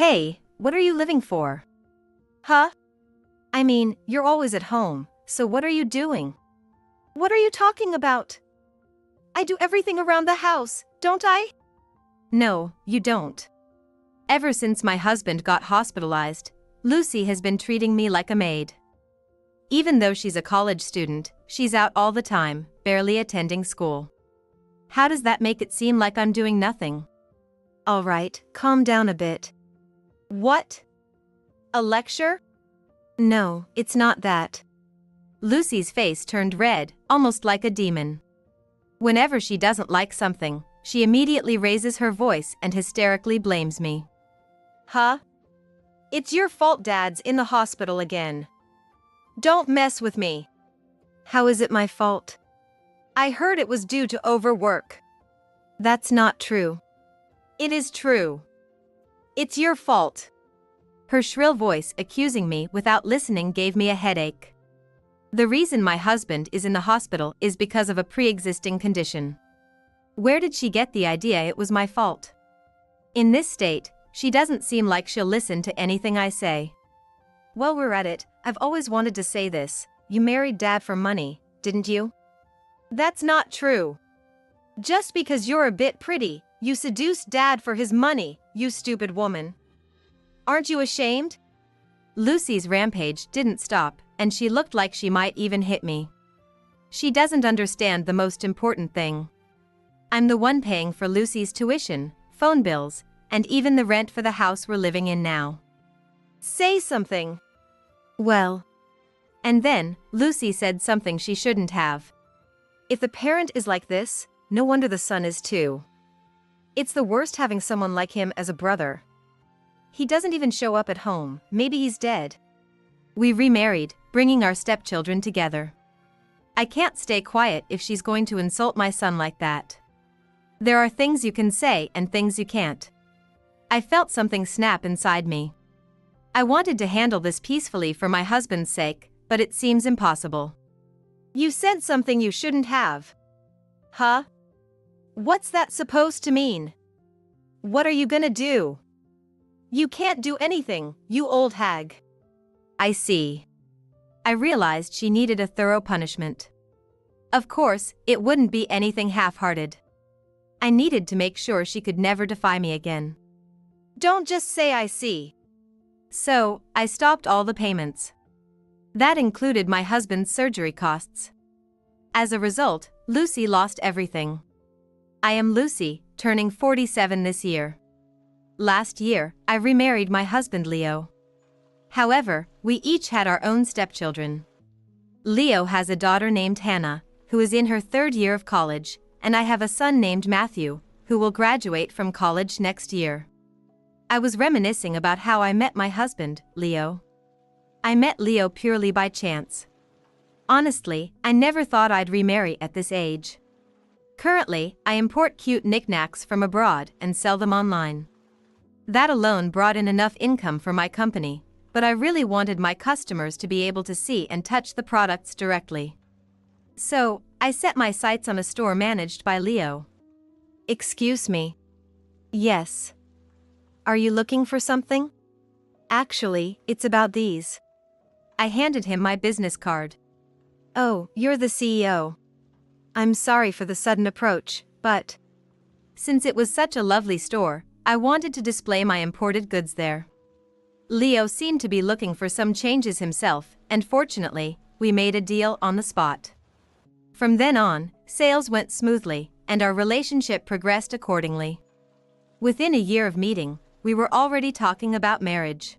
Hey, what are you living for? Huh? I mean, you're always at home, so what are you doing? What are you talking about? I do everything around the house, don't I? No, you don't. Ever since my husband got hospitalized, Lucy has been treating me like a maid. Even though she's a college student, she's out all the time, barely attending school. How does that make it seem like I'm doing nothing? All right, calm down a bit. What? A lecture? No, it's not that. Lucy's face turned red, almost like a demon. Whenever she doesn't like something, she immediately raises her voice and hysterically blames me. Huh? It's your fault Dad's in the hospital again. Don't mess with me. How is it my fault? I heard it was due to overwork. That's not true. It is true. It's your fault. Her shrill voice accusing me without listening gave me a headache. The reason my husband is in the hospital is because of a pre-existing condition. Where did she get the idea it was my fault? In this state, she doesn't seem like she'll listen to anything I say. While we're at it, I've always wanted to say this. You married Dad for money, didn't you? That's not true. Just because you're a bit pretty, you seduced Dad for his money, you stupid woman. Aren't you ashamed? Lucy's rampage didn't stop, and she looked like she might even hit me. She doesn't understand the most important thing. I'm the one paying for Lucy's tuition, phone bills, and even the rent for the house we're living in now. Say something. Well. And then, Lucy said something she shouldn't have. If the parent is like this, no wonder the son is too. It's the worst having someone like him as a brother. He doesn't even show up at home, maybe he's dead. We remarried, bringing our stepchildren together. I can't stay quiet if she's going to insult my son like that. There are things you can say and things you can't. I felt something snap inside me. I wanted to handle this peacefully for my husband's sake, but it seems impossible. You said something you shouldn't have. Huh? What's that supposed to mean? What are you gonna do? You can't do anything, you old hag. I see. I realized she needed a thorough punishment. Of course, it wouldn't be anything half-hearted. I needed to make sure she could never defy me again. Don't just say I see. So, I stopped all the payments. That included my husband's surgery costs. As a result, Lucy lost everything. I am Lucy, turning 47 this year. Last year, I remarried my husband Leo. However, we each had our own stepchildren. Leo has a daughter named Hannah, who is in her 3rd year of college, and I have a son named Matthew, who will graduate from college next year. I was reminiscing about how I met my husband, Leo. I met Leo purely by chance. Honestly, I never thought I'd remarry at this age. Currently, I import cute knickknacks from abroad and sell them online. That alone brought in enough income for my company, but I really wanted my customers to be able to see and touch the products directly. So, I set my sights on a store managed by Leo. Excuse me. Yes. Are you looking for something? Actually, it's about these. I handed him my business card. Oh, you're the CEO. I'm sorry for the sudden approach, but since it was such a lovely store, I wanted to display my imported goods there. Leo seemed to be looking for some changes himself, and fortunately, we made a deal on the spot. From then on, sales went smoothly, and our relationship progressed accordingly. Within a year of meeting, we were already talking about marriage.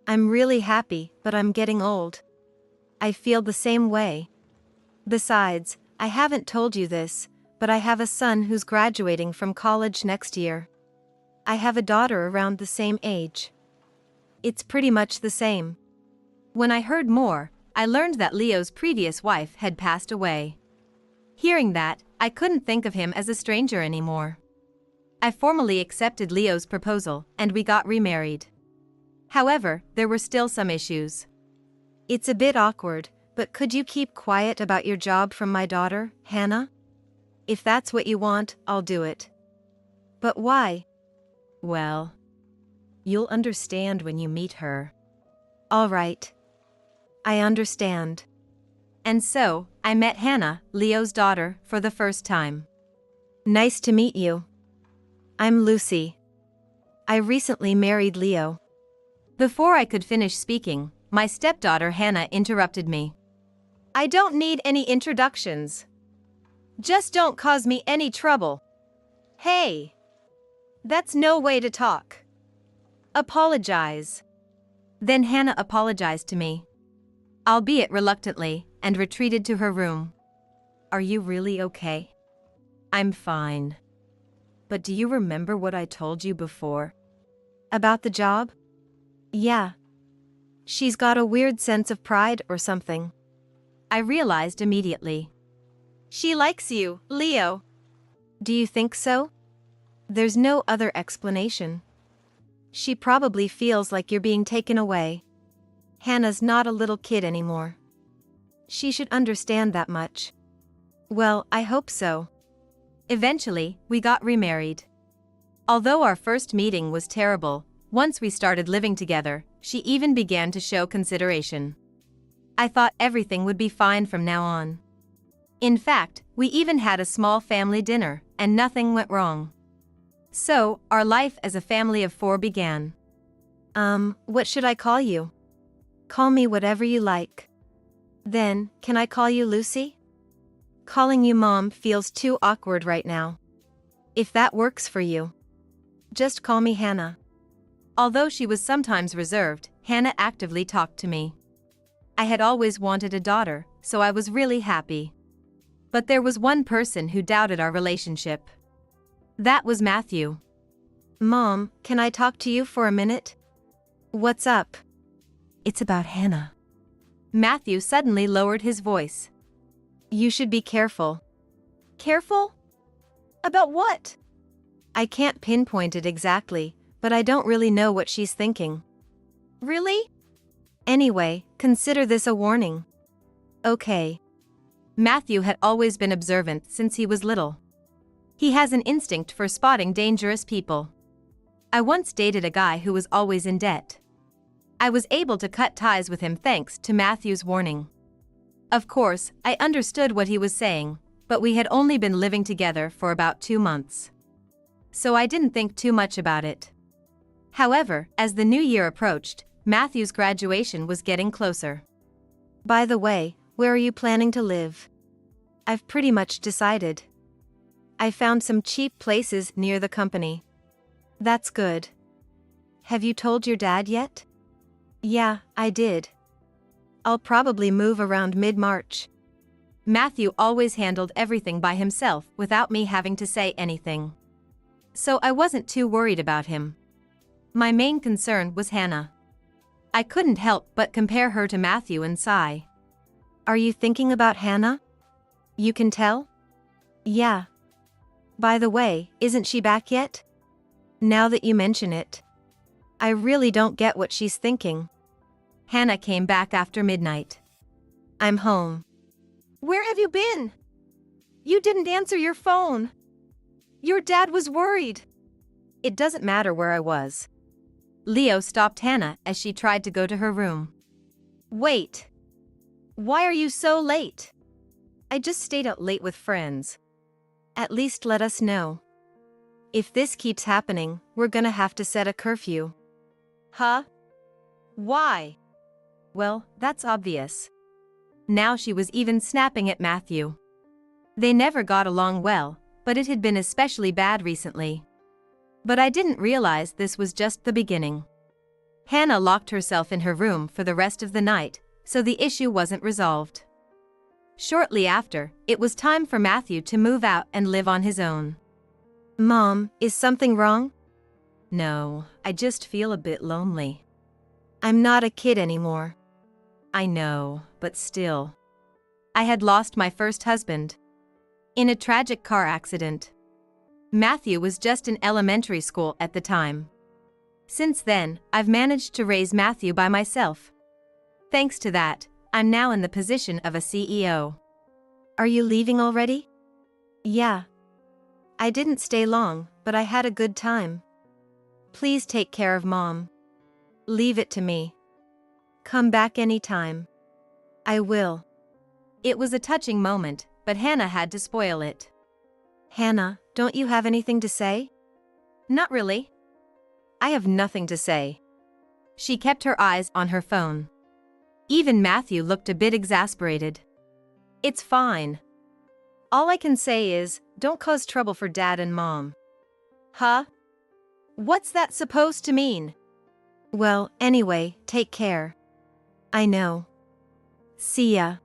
I'm really happy, but I'm getting old. I feel the same way. Besides, I haven't told you this, but I have a son who's graduating from college next year. I have a daughter around the same age. It's pretty much the same. When I heard more, I learned that Leo's previous wife had passed away. Hearing that, I couldn't think of him as a stranger anymore. I formally accepted Leo's proposal, and we got remarried. However, there were still some issues. It's a bit awkward, but could you keep quiet about your job from my daughter, Hannah? If that's what you want, I'll do it. But why? Well, You'll understand when you meet her. All right. I understand. And so, I met Hannah, Leo's daughter, for the first time. Nice to meet you. I'm Lucy. I recently married Leo. Before I could finish speaking, my stepdaughter Hannah interrupted me. I don't need any introductions. Just don't cause me any trouble. Hey! That's no way to talk. Apologize. Then Hannah apologized to me, albeit reluctantly, and retreated to her room. Are you really okay? I'm fine. But do you remember what I told you before? About the job? Yeah. She's got a weird sense of pride or something. I realized immediately. She likes you, Leo. Do you think so? There's no other explanation. She probably feels like you're being taken away. Hannah's not a little kid anymore. She should understand that much. Well, I hope so. Eventually, we got remarried. Although our first meeting was terrible, once we started living together, she even began to show consideration. I thought everything would be fine from now on. In fact, we even had a small family dinner, and nothing went wrong. So, our life as a family of 4 began. What should I call you? Call me whatever you like. Then, can I call you Lucy? Calling you Mom feels too awkward right now. If that works for you. Just call me Hannah. Although she was sometimes reserved, Hannah actively talked to me. I had always wanted a daughter, so I was really happy. But there was one person who doubted our relationship. That was Matthew. Mom, can I talk to you for a minute? What's up? It's about Hannah. Matthew suddenly lowered his voice. You should be careful. Careful? About what? I can't pinpoint it exactly, but I don't really know what she's thinking. Really? Anyway, consider this a warning. Okay. Matthew had always been observant since he was little. He has an instinct for spotting dangerous people. I once dated a guy who was always in debt. I was able to cut ties with him thanks to Matthew's warning. Of course, I understood what he was saying, but we had only been living together for about 2 months. So I didn't think too much about it. However, as the new year approached, Matthew's graduation was getting closer. By the way, where are you planning to live? I've pretty much decided. I found some cheap places near the company. That's good. Have you told your dad yet? Yeah, I did. I'll probably move around mid-March. Matthew always handled everything by himself without me having to say anything. So I wasn't too worried about him. My main concern was Hannah. I couldn't help but compare her to Matthew and sigh. Are you thinking about Hannah? You can tell? Yeah. By the way, isn't she back yet? Now that you mention it. I really don't get what she's thinking. Hannah came back after midnight. I'm home. Where have you been? You didn't answer your phone. Your dad was worried. It doesn't matter where I was. Leo stopped Hannah as she tried to go to her room. Wait. Why are you so late? I just stayed out late with friends. At least let us know. If this keeps happening, we're gonna have to set a curfew. Huh? Why? Well, that's obvious. Now she was even snapping at Matthew. They never got along well, but it had been especially bad recently. But I didn't realize this was just the beginning. Hannah locked herself in her room for the rest of the night, so the issue wasn't resolved. Shortly after, it was time for Matthew to move out and live on his own. Mom, is something wrong? No, I just feel a bit lonely. I'm not a kid anymore. I know, but still. I had lost my first husband. In a tragic car accident. Matthew was just in elementary school at the time. Since then, I've managed to raise Matthew by myself. Thanks to that, I'm now in the position of a CEO. Are you leaving already? Yeah. I didn't stay long, but I had a good time. Please take care of Mom. Leave it to me. Come back anytime. I will. It was a touching moment, but Hannah had to spoil it. Hannah, don't you have anything to say? Not really. I have nothing to say. She kept her eyes on her phone. Even Matthew looked a bit exasperated. It's fine. All I can say is, don't cause trouble for Dad and Mom. Huh? What's that supposed to mean? Well, anyway, take care. I know. See ya.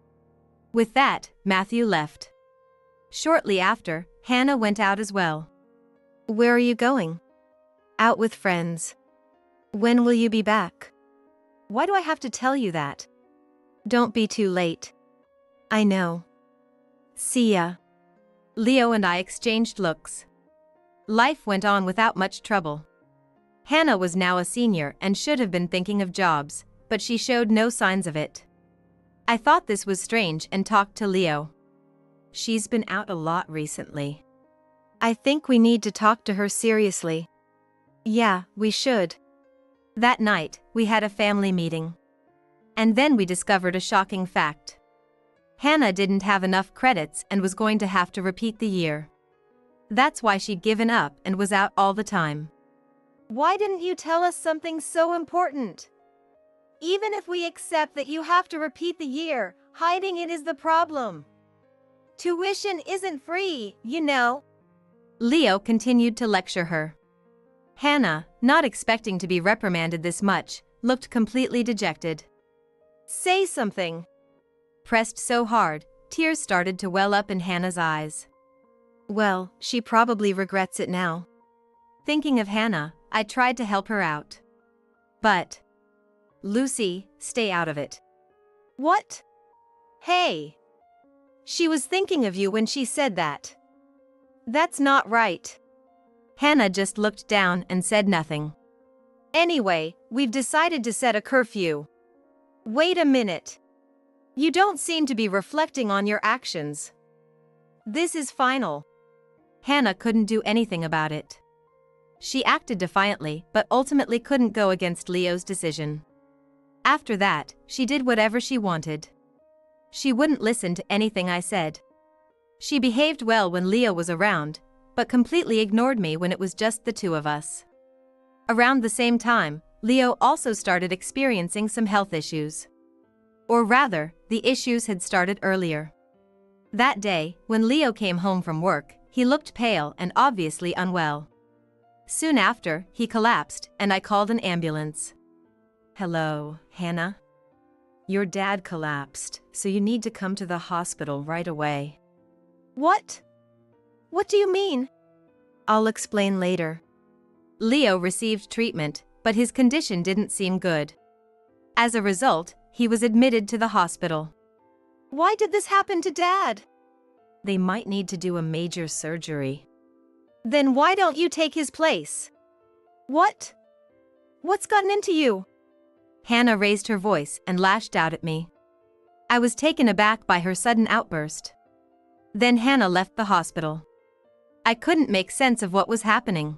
With that, Matthew left. Shortly after, Hannah went out as well. Where are you going? Out with friends. When will you be back? Why do I have to tell you that? Don't be too late. I know. See ya. Leo and I exchanged looks. Life went on without much trouble. Hannah was now a senior and should have been thinking of jobs, but she showed no signs of it. I thought this was strange and talked to Leo. She's been out a lot recently. I think we need to talk to her seriously. Yeah, we should. That night, we had a family meeting. And then we discovered a shocking fact. Hannah didn't have enough credits and was going to have to repeat the year. That's why she'd given up and was out all the time. Why didn't you tell us something so important? Even if we accept that you have to repeat the year, hiding it is the problem. Tuition isn't free, you know. Leo continued to lecture her. Hannah, not expecting to be reprimanded this much, looked completely dejected. Say something. Pressed so hard, tears started to well up in Hannah's eyes. Well, she probably regrets it now. Thinking of Hannah, I tried to help her out. But... Lucy, stay out of it. What? Hey! She was thinking of you when she said that. That's not right. Hannah just looked down and said nothing. Anyway, we've decided to set a curfew. Wait a minute. You don't seem to be reflecting on your actions. This is final. Hannah couldn't do anything about it. She acted defiantly, but ultimately couldn't go against Leo's decision. After that, she did whatever she wanted. She wouldn't listen to anything I said. She behaved well when Leo was around, but completely ignored me when it was just the two of us. Around the same time, Leo also started experiencing some health issues. Or rather, the issues had started earlier. That day, when Leo came home from work, he looked pale and obviously unwell. Soon after, he collapsed, and I called an ambulance. Hello, Hannah? Your dad collapsed, so you need to come to the hospital right away. What? What do you mean? I'll explain later. Leo received treatment, but his condition didn't seem good. As a result, he was admitted to the hospital. Why did this happen to Dad? They might need to do a major surgery. Then why don't you take his place? What? What's gotten into you? Hannah raised her voice and lashed out at me. I was taken aback by her sudden outburst. Then Hannah left the hospital. I couldn't make sense of what was happening.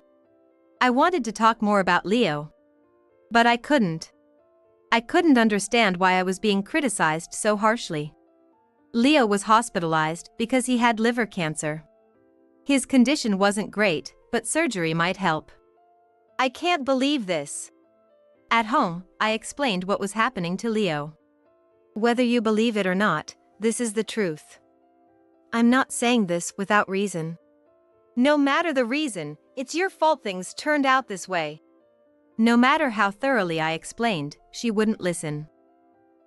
I wanted to talk more about Leo. But I couldn't. I couldn't understand why I was being criticized so harshly. Leo was hospitalized because he had liver cancer. His condition wasn't great, but surgery might help. I can't believe this. At home, I explained what was happening to Leo. Whether you believe it or not, this is the truth. I'm not saying this without reason. No matter the reason, it's your fault things turned out this way. No matter how thoroughly I explained, she wouldn't listen.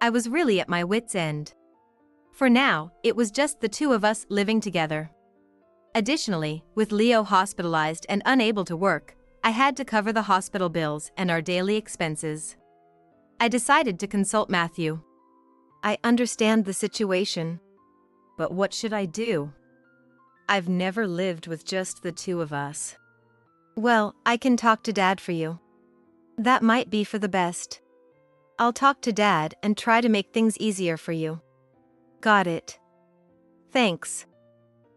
I was really at my wits' end. For now, it was just the two of us living together. Additionally, with Leo hospitalized and unable to work, I had to cover the hospital bills and our daily expenses. I decided to consult Matthew. I understand the situation. But what should I do? I've never lived with just the two of us. Well, I can talk to Dad for you. That might be for the best. I'll talk to Dad and try to make things easier for you. Got it. Thanks.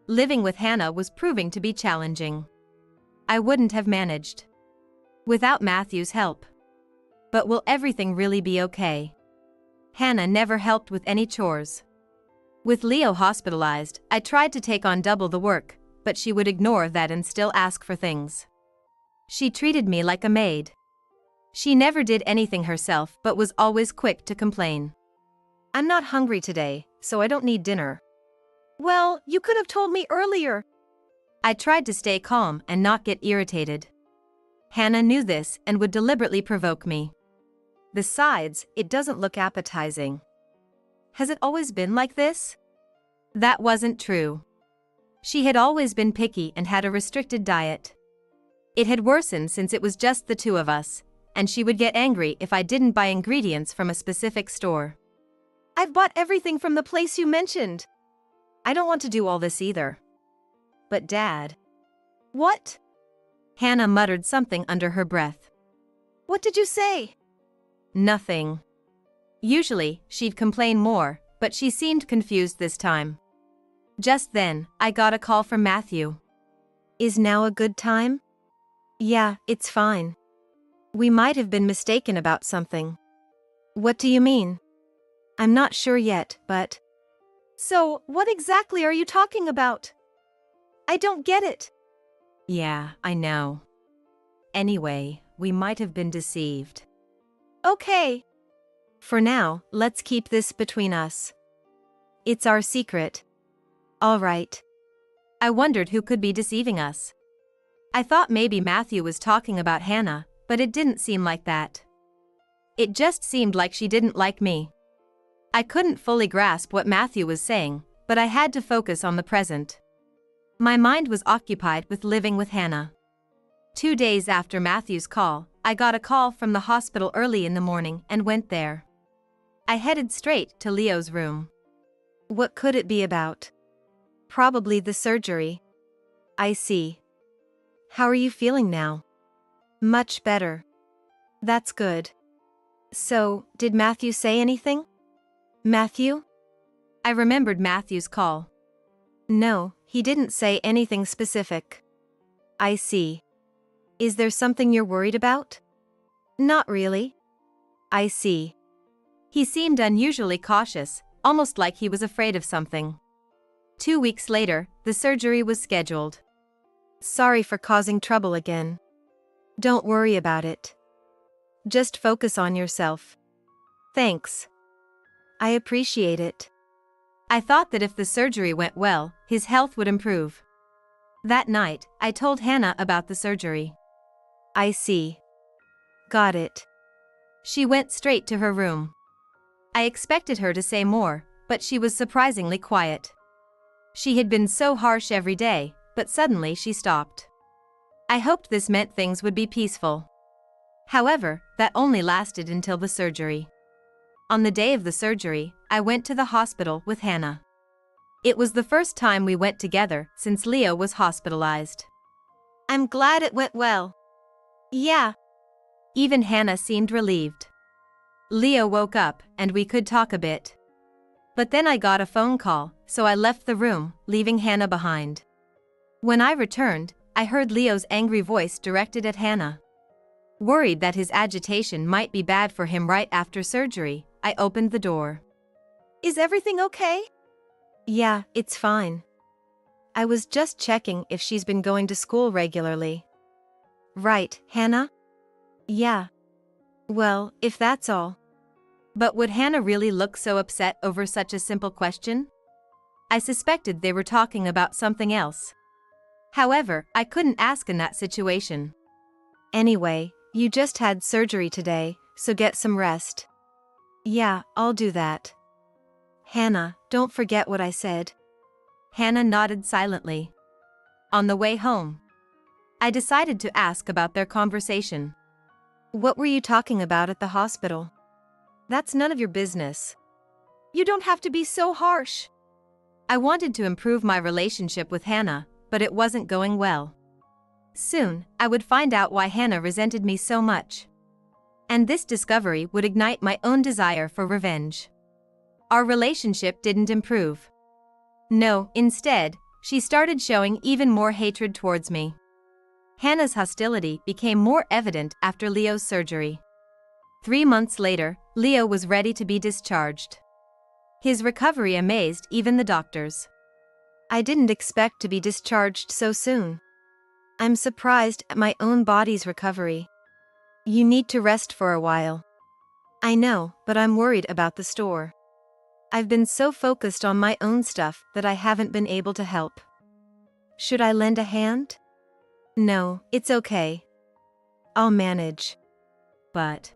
Living with Hannah was proving to be challenging. I wouldn't have managed. without Matthew's help. But will everything really be okay? Hannah never helped with any chores. With Leo hospitalized, I tried to take on double the work, but she would ignore that and still ask for things. She treated me like a maid. She never did anything herself but was always quick to complain. I'm not hungry today, so I don't need dinner. Well, you could have told me earlier. I tried to stay calm and not get irritated. Hannah knew this and would deliberately provoke me. Besides, it doesn't look appetizing. Has it always been like this? That wasn't true. She had always been picky and had a restricted diet. It had worsened since it was just the two of us, and she would get angry if I didn't buy ingredients from a specific store. I've bought everything from the place you mentioned. I don't want to do all this either. But Dad. What? Hannah muttered something under her breath. What did you say? Nothing. Usually, she'd complain more, but she seemed confused this time. Just then, I got a call from Matthew. Is now a good time? Yeah, it's fine. We might have been mistaken about something. What do you mean? I'm not sure yet, but... So, what exactly are you talking about? I don't get it. Yeah, I know. Anyway, we might have been deceived. Okay. For now, let's keep this between us. It's our secret. All right. I wondered who could be deceiving us. I thought maybe Matthew was talking about Hannah, but it didn't seem like that. It just seemed like she didn't like me. I couldn't fully grasp what Matthew was saying, but I had to focus on the present. My mind was occupied with living with Hannah. 2 days after Matthew's call, I got a call from the hospital early in the morning and went there. I headed straight to Leo's room. What could it be about? Probably the surgery. I see. How are you feeling now? Much better. That's good. So, did Matthew say anything? Matthew? I remembered Matthew's call. No, he didn't say anything specific. I see. Is there something you're worried about? Not really. I see. He seemed unusually cautious, almost like he was afraid of something. 2 weeks later, the surgery was scheduled. Sorry for causing trouble again. Don't worry about it. Just focus on yourself. Thanks. I appreciate it. I thought that if the surgery went well, his health would improve. That night, I told Hannah about the surgery. I see. Got it. She went straight to her room. I expected her to say more, but she was surprisingly quiet. She had been so harsh every day, but suddenly she stopped. I hoped this meant things would be peaceful. However, that only lasted until the surgery. On the day of the surgery, I went to the hospital with Hannah. It was the first time we went together since Leo was hospitalized. I'm glad it went well. Yeah. Even Hannah seemed relieved. Leo woke up and we could talk a bit. But then I got a phone call, so I left the room, leaving Hannah behind. When I returned, I heard Leo's angry voice directed at Hannah. Worried that his agitation might be bad for him right after surgery, I opened the door. Is everything okay? Yeah, it's fine. I was just checking if she's been going to school regularly. Right, Hannah? Yeah. Well, if that's all. But would Hannah really look so upset over such a simple question? I suspected they were talking about something else. However, I couldn't ask in that situation. Anyway, you just had surgery today, so get some rest. Yeah, I'll do that. Hannah, don't forget what I said. Hannah nodded silently. On the way home, I decided to ask about their conversation. What were you talking about at the hospital? That's none of your business. You don't have to be so harsh. I wanted to improve my relationship with Hannah, but it wasn't going well. Soon, I would find out why Hannah resented me so much. And this discovery would ignite my own desire for revenge. Our relationship didn't improve. No, instead, she started showing even more hatred towards me. Hannah's hostility became more evident after Leo's surgery. 3 months later, Leo was ready to be discharged. His recovery amazed even the doctors. I didn't expect to be discharged so soon. I'm surprised at my own body's recovery. You need to rest for a while. I know, but I'm worried about the store. I've been so focused on my own stuff that I haven't been able to help. Should I lend a hand? No, it's okay. I'll manage. But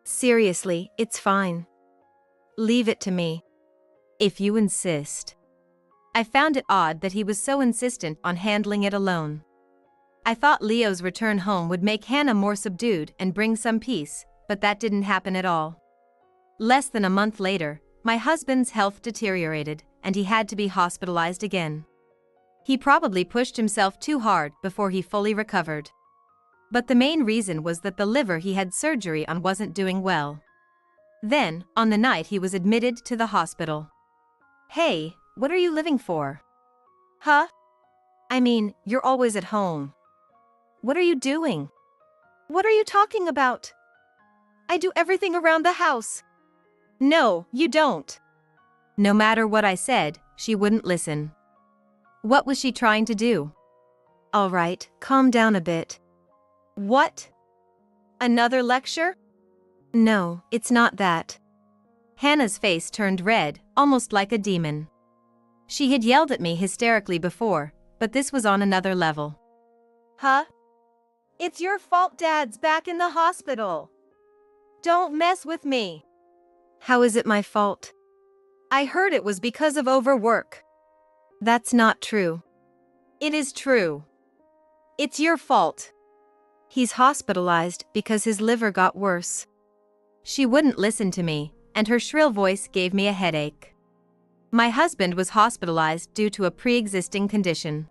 seriously, it's fine. Leave it to me. If you insist. I found it odd that he was so insistent on handling it alone. I thought Leo's return home would make Hannah more subdued and bring some peace, but that didn't happen at all. Less than a month later, my husband's health deteriorated, and he had to be hospitalized again. He probably pushed himself too hard before he fully recovered. But the main reason was that the liver he had surgery on wasn't doing well. Then, on the night he was admitted to the hospital. Hey, what are you living for? Huh? I mean, you're always at home. What are you doing? What are you talking about? I do everything around the house. No, you don't. No matter what I said, she wouldn't listen. What was she trying to do? All right, calm down a bit. What? Another lecture? No, it's not that. Hannah's face turned red, almost like a demon. She had yelled at me hysterically before, but this was on another level. Huh? It's your fault Dad's back in the hospital. Don't mess with me. How is it my fault? I heard it was because of overwork. That's not true. It is true. It's your fault. He's hospitalized because his liver got worse. She wouldn't listen to me, and her shrill voice gave me a headache. My husband was hospitalized due to a pre-existing condition.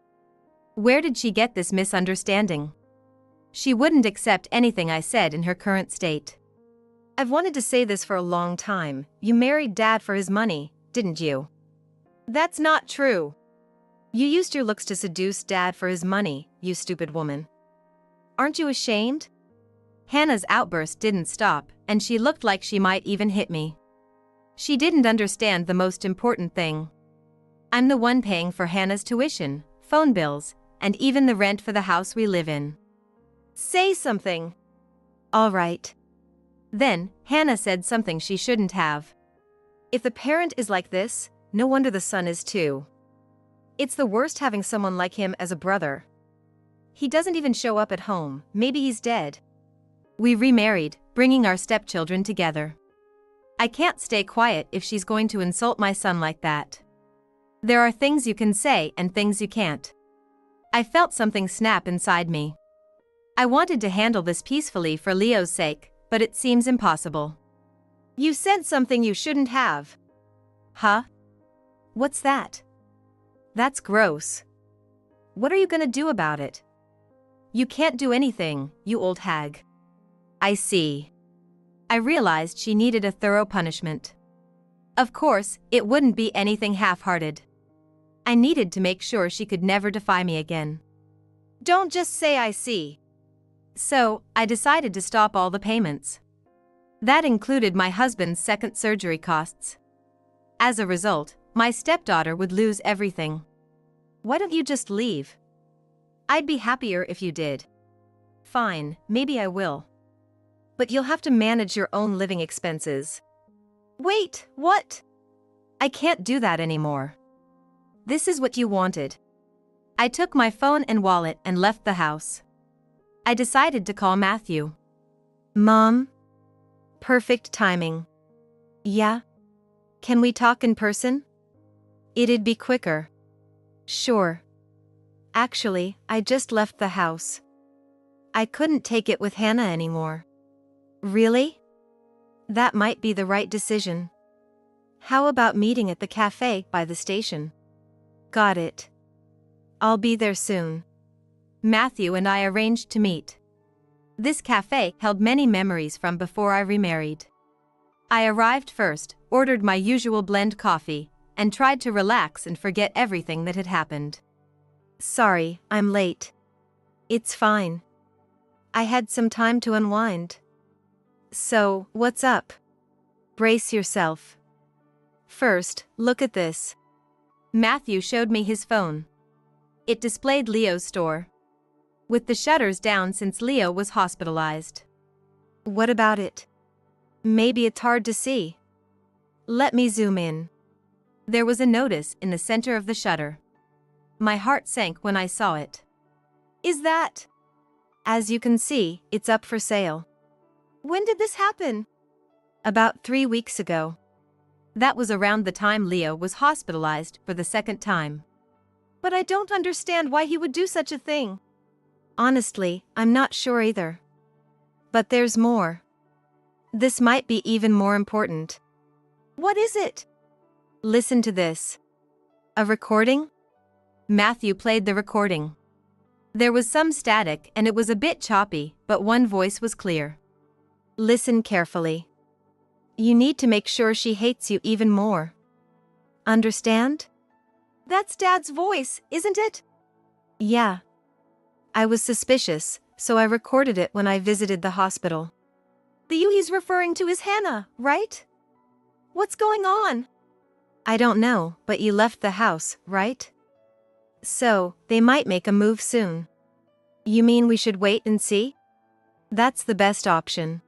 Where did she get this misunderstanding? She wouldn't accept anything I said in her current state. I've wanted to say this for a long time. You married Dad for his money, didn't you? That's not true. You used your looks to seduce Dad for his money, you stupid woman. Aren't you ashamed? Hannah's outburst didn't stop, and she looked like she might even hit me. She didn't understand the most important thing. I'm the one paying for Hannah's tuition, phone bills, and even the rent for the house we live in. Say something. All right. Then, Hannah said something she shouldn't have. If the parent is like this, no wonder the son is too. It's the worst having someone like him as a brother. He doesn't even show up at home, maybe he's dead. We remarried, bringing our stepchildren together. I can't stay quiet if she's going to insult my son like that. There are things you can say and things you can't. I felt something snap inside me. I wanted to handle this peacefully for Leo's sake, but it seems impossible. You said something you shouldn't have. Huh? What's that? That's gross. What are you gonna do about it? You can't do anything, you old hag. I see. I realized she needed a thorough punishment. Of course, it wouldn't be anything half-hearted. I needed to make sure she could never defy me again. Don't just say I see. So, I decided to stop all the payments. That included my husband's second surgery costs. As a result, my stepdaughter would lose everything. Why don't you just leave? I'd be happier if you did. Fine, maybe I will. But you'll have to manage your own living expenses. Wait, what? I can't do that anymore. This is what you wanted. I took my phone and wallet and left the house. I decided to call Matthew. Mom? Perfect timing. Yeah? Can we talk in person? It'd be quicker. Sure. Actually, I just left the house. I couldn't take it with Hannah anymore. Really? That might be the right decision. How about meeting at the cafe by the station? Got it. I'll be there soon. Matthew and I arranged to meet. This cafe held many memories from before I remarried. I arrived first, ordered my usual blend coffee, and tried to relax and forget everything that had happened. Sorry, I'm late. It's fine. I had some time to unwind. So, what's up? Brace yourself. First, look at this. Matthew showed me his phone. It displayed Leo's store, with the shutters down since Leo was hospitalized. What about it? Maybe it's hard to see. Let me zoom in. There was a notice in the center of the shutter. My heart sank when I saw it. Is that? As you can see, it's up for sale. When did this happen? About 3 weeks ago. That was around the time Leo was hospitalized for the second time. But I don't understand why he would do such a thing. Honestly, I'm not sure either. But there's more. This might be even more important. What is it? Listen to this. A recording? Matthew played the recording. There was some static and it was a bit choppy, but one voice was clear. Listen carefully. You need to make sure she hates you even more. Understand? That's Dad's voice, isn't it? Yeah. I was suspicious, so I recorded it when I visited the hospital. The you he's referring to is Hannah, right? What's going on? I don't know, but you left the house, right? So, they might make a move soon. You mean we should wait and see? That's the best option.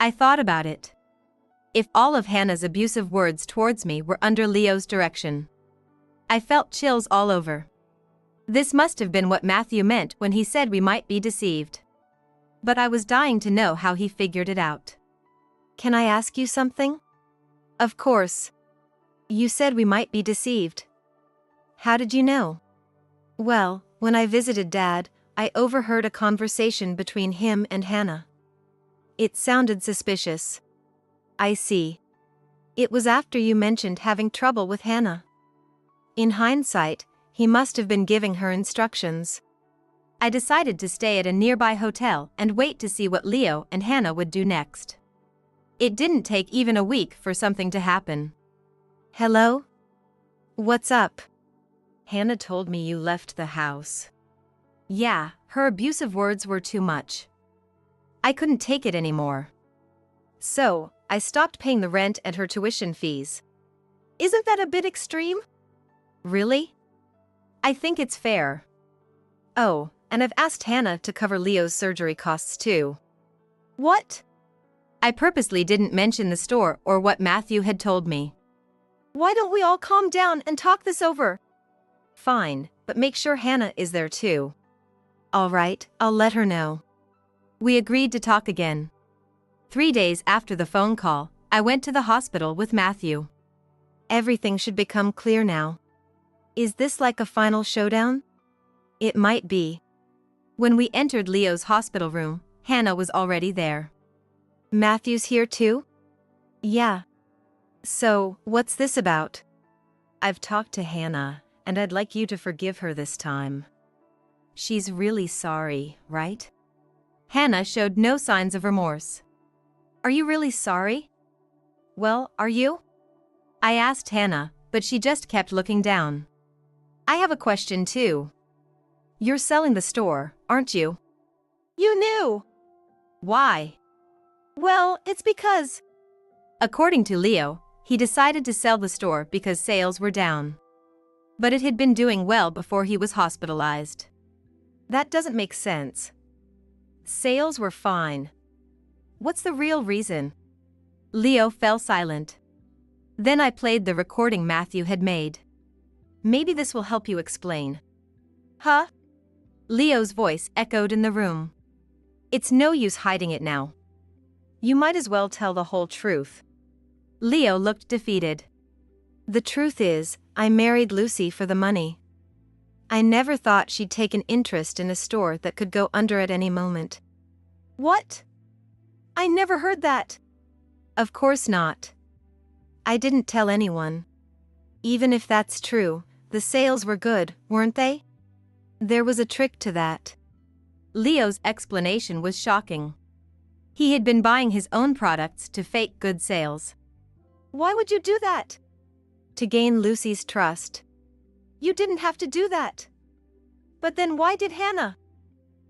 I thought about it. If all of Hannah's abusive words towards me were under Leo's direction. I felt chills all over. This must have been what Matthew meant when he said we might be deceived. But I was dying to know how he figured it out. Can I ask you something? Of course. You said we might be deceived. How did you know? Well, when I visited Dad, I overheard a conversation between him and Hannah. It sounded suspicious. I see. It was after you mentioned having trouble with Hannah. In hindsight, he must have been giving her instructions. I decided to stay at a nearby hotel and wait to see what Leo and Hannah would do next. It didn't take even a week for something to happen. Hello? What's up? Hannah told me you left the house. Yeah, her abusive words were too much. I couldn't take it anymore. So, I stopped paying the rent and her tuition fees. Isn't that a bit extreme? Really? I think it's fair. Oh, and I've asked Hannah to cover Leo's surgery costs too. What? I purposely didn't mention the store or what Matthew had told me. Why don't we all calm down and talk this over? Fine, but make sure Hannah is there too. All right, I'll let her know. We agreed to talk again. 3 days after the phone call, I went to the hospital with Matthew. Everything should become clear now. Is this like a final showdown? It might be. When we entered Leo's hospital room, Hannah was already there. Matthew's here too? Yeah. So, what's this about? I've talked to Hannah, and I'd like you to forgive her this time. She's really sorry, right? Hannah showed no signs of remorse. Are you really sorry? Well, are you? I asked Hannah, but she just kept looking down. I have a question too. You're selling the store, aren't you? You knew. Why? Well, it's because... According to Leo, he decided to sell the store because sales were down. But it had been doing well before he was hospitalized. That doesn't make sense. Sales were fine. What's the real reason? Leo fell silent. Then I played the recording Matthew had made. Maybe this will help you explain. Huh? Leo's voice echoed in the room. It's no use hiding it now. You might as well tell the whole truth. Leo looked defeated. The truth is, I married Lucy for the money. I never thought she'd take an interest in a store that could go under at any moment. What? I never heard that. Of course not. I didn't tell anyone. Even if that's true, the sales were good, weren't they? There was a trick to that. Leo's explanation was shocking. He had been buying his own products to fake good sales. Why would you do that? To gain Lucy's trust. You didn't have to do that. But then why did Hannah?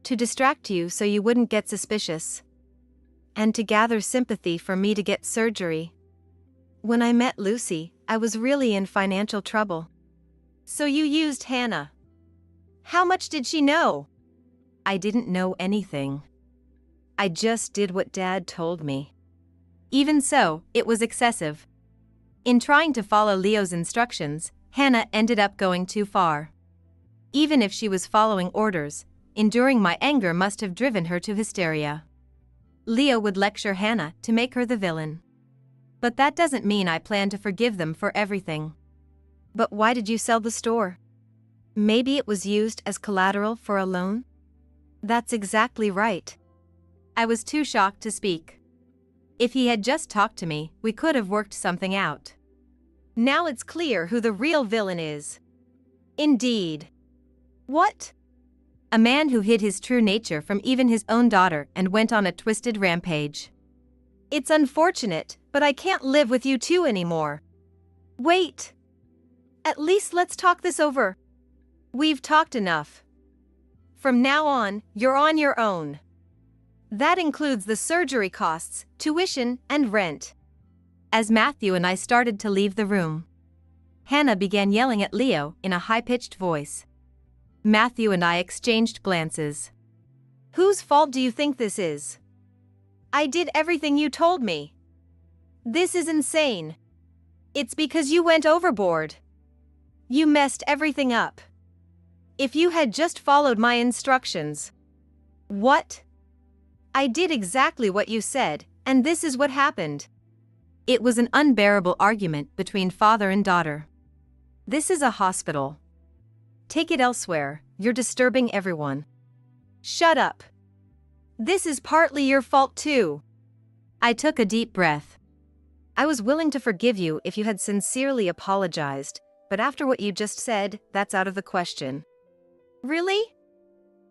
To distract you so you wouldn't get suspicious. And to gather sympathy for me to get surgery. When I met Lucy, I was really in financial trouble. So you used Hannah. How much did she know? I didn't know anything. I just did what Dad told me. Even so, it was excessive. In trying to follow Leo's instructions, Hannah ended up going too far. Even if she was following orders, enduring my anger must have driven her to hysteria. Leo would lecture Hannah to make her the villain. But that doesn't mean I plan to forgive them for everything. But why did you sell the store? Maybe it was used as collateral for a loan? That's exactly right. I was too shocked to speak. If he had just talked to me, we could have worked something out. Now it's clear who the real villain is. Indeed. What? A man who hid his true nature from even his own daughter and went on a twisted rampage. It's unfortunate, but I can't live with you two anymore. Wait. At least let's talk this over. We've talked enough. From now on, you're on your own. That includes the surgery costs, tuition, and rent. As Matthew and I started to leave the room, Hannah began yelling at Leo in a high-pitched voice. Matthew and I exchanged glances. Whose fault do you think this is? I did everything you told me. This is insane. It's because you went overboard. You messed everything up. If you had just followed my instructions. What? I did exactly what you said, and this is what happened. It was an unbearable argument between father and daughter. This is a hospital. Take it elsewhere, you're disturbing everyone. Shut up. This is partly your fault too. I took a deep breath. I was willing to forgive you if you had sincerely apologized, but after what you just said, that's out of the question. Really?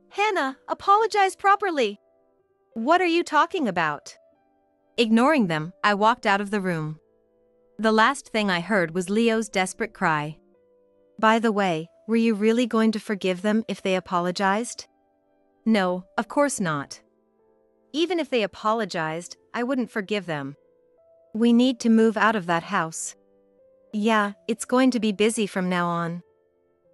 Hannah, apologize properly. What are you talking about? Ignoring them, I walked out of the room. The last thing I heard was Leo's desperate cry. By the way, were you really going to forgive them if they apologized? No, of course not. Even if they apologized, I wouldn't forgive them. We need to move out of that house. Yeah, it's going to be busy from now on.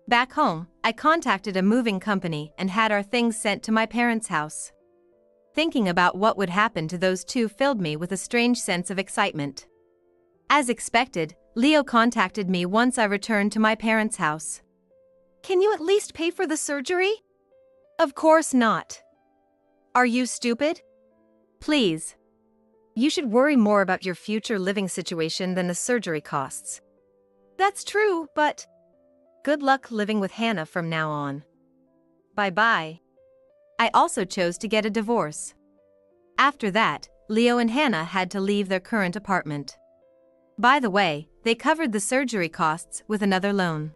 Back home, I contacted a moving company and had our things sent to my parents' house. Thinking about what would happen to those two filled me with a strange sense of excitement. As expected, Leo contacted me once I returned to my parents' house. Can you at least pay for the surgery? Of course not. Are you stupid? Please. You should worry more about your future living situation than the surgery costs. That's true, but good luck living with Hannah from now on. Bye-bye. I also chose to get a divorce. After that, Leo and Hannah had to leave their current apartment. By the way, they covered the surgery costs with another loan.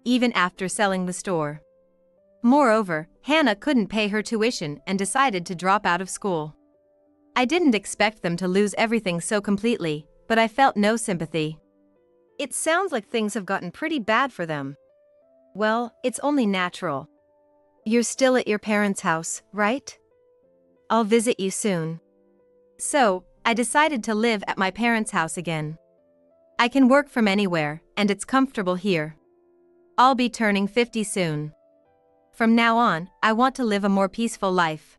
Even after selling the store. Moreover, Hannah couldn't pay her tuition and decided to drop out of school. I didn't expect them to lose everything so completely, but I felt no sympathy. It sounds like things have gotten pretty bad for them. Well, it's only natural. You're still at your parents' house, right? I'll visit you soon. So, I decided to live at my parents' house again. I can work from anywhere, and it's comfortable here. I'll be turning 50 soon. From now on, I want to live a more peaceful life.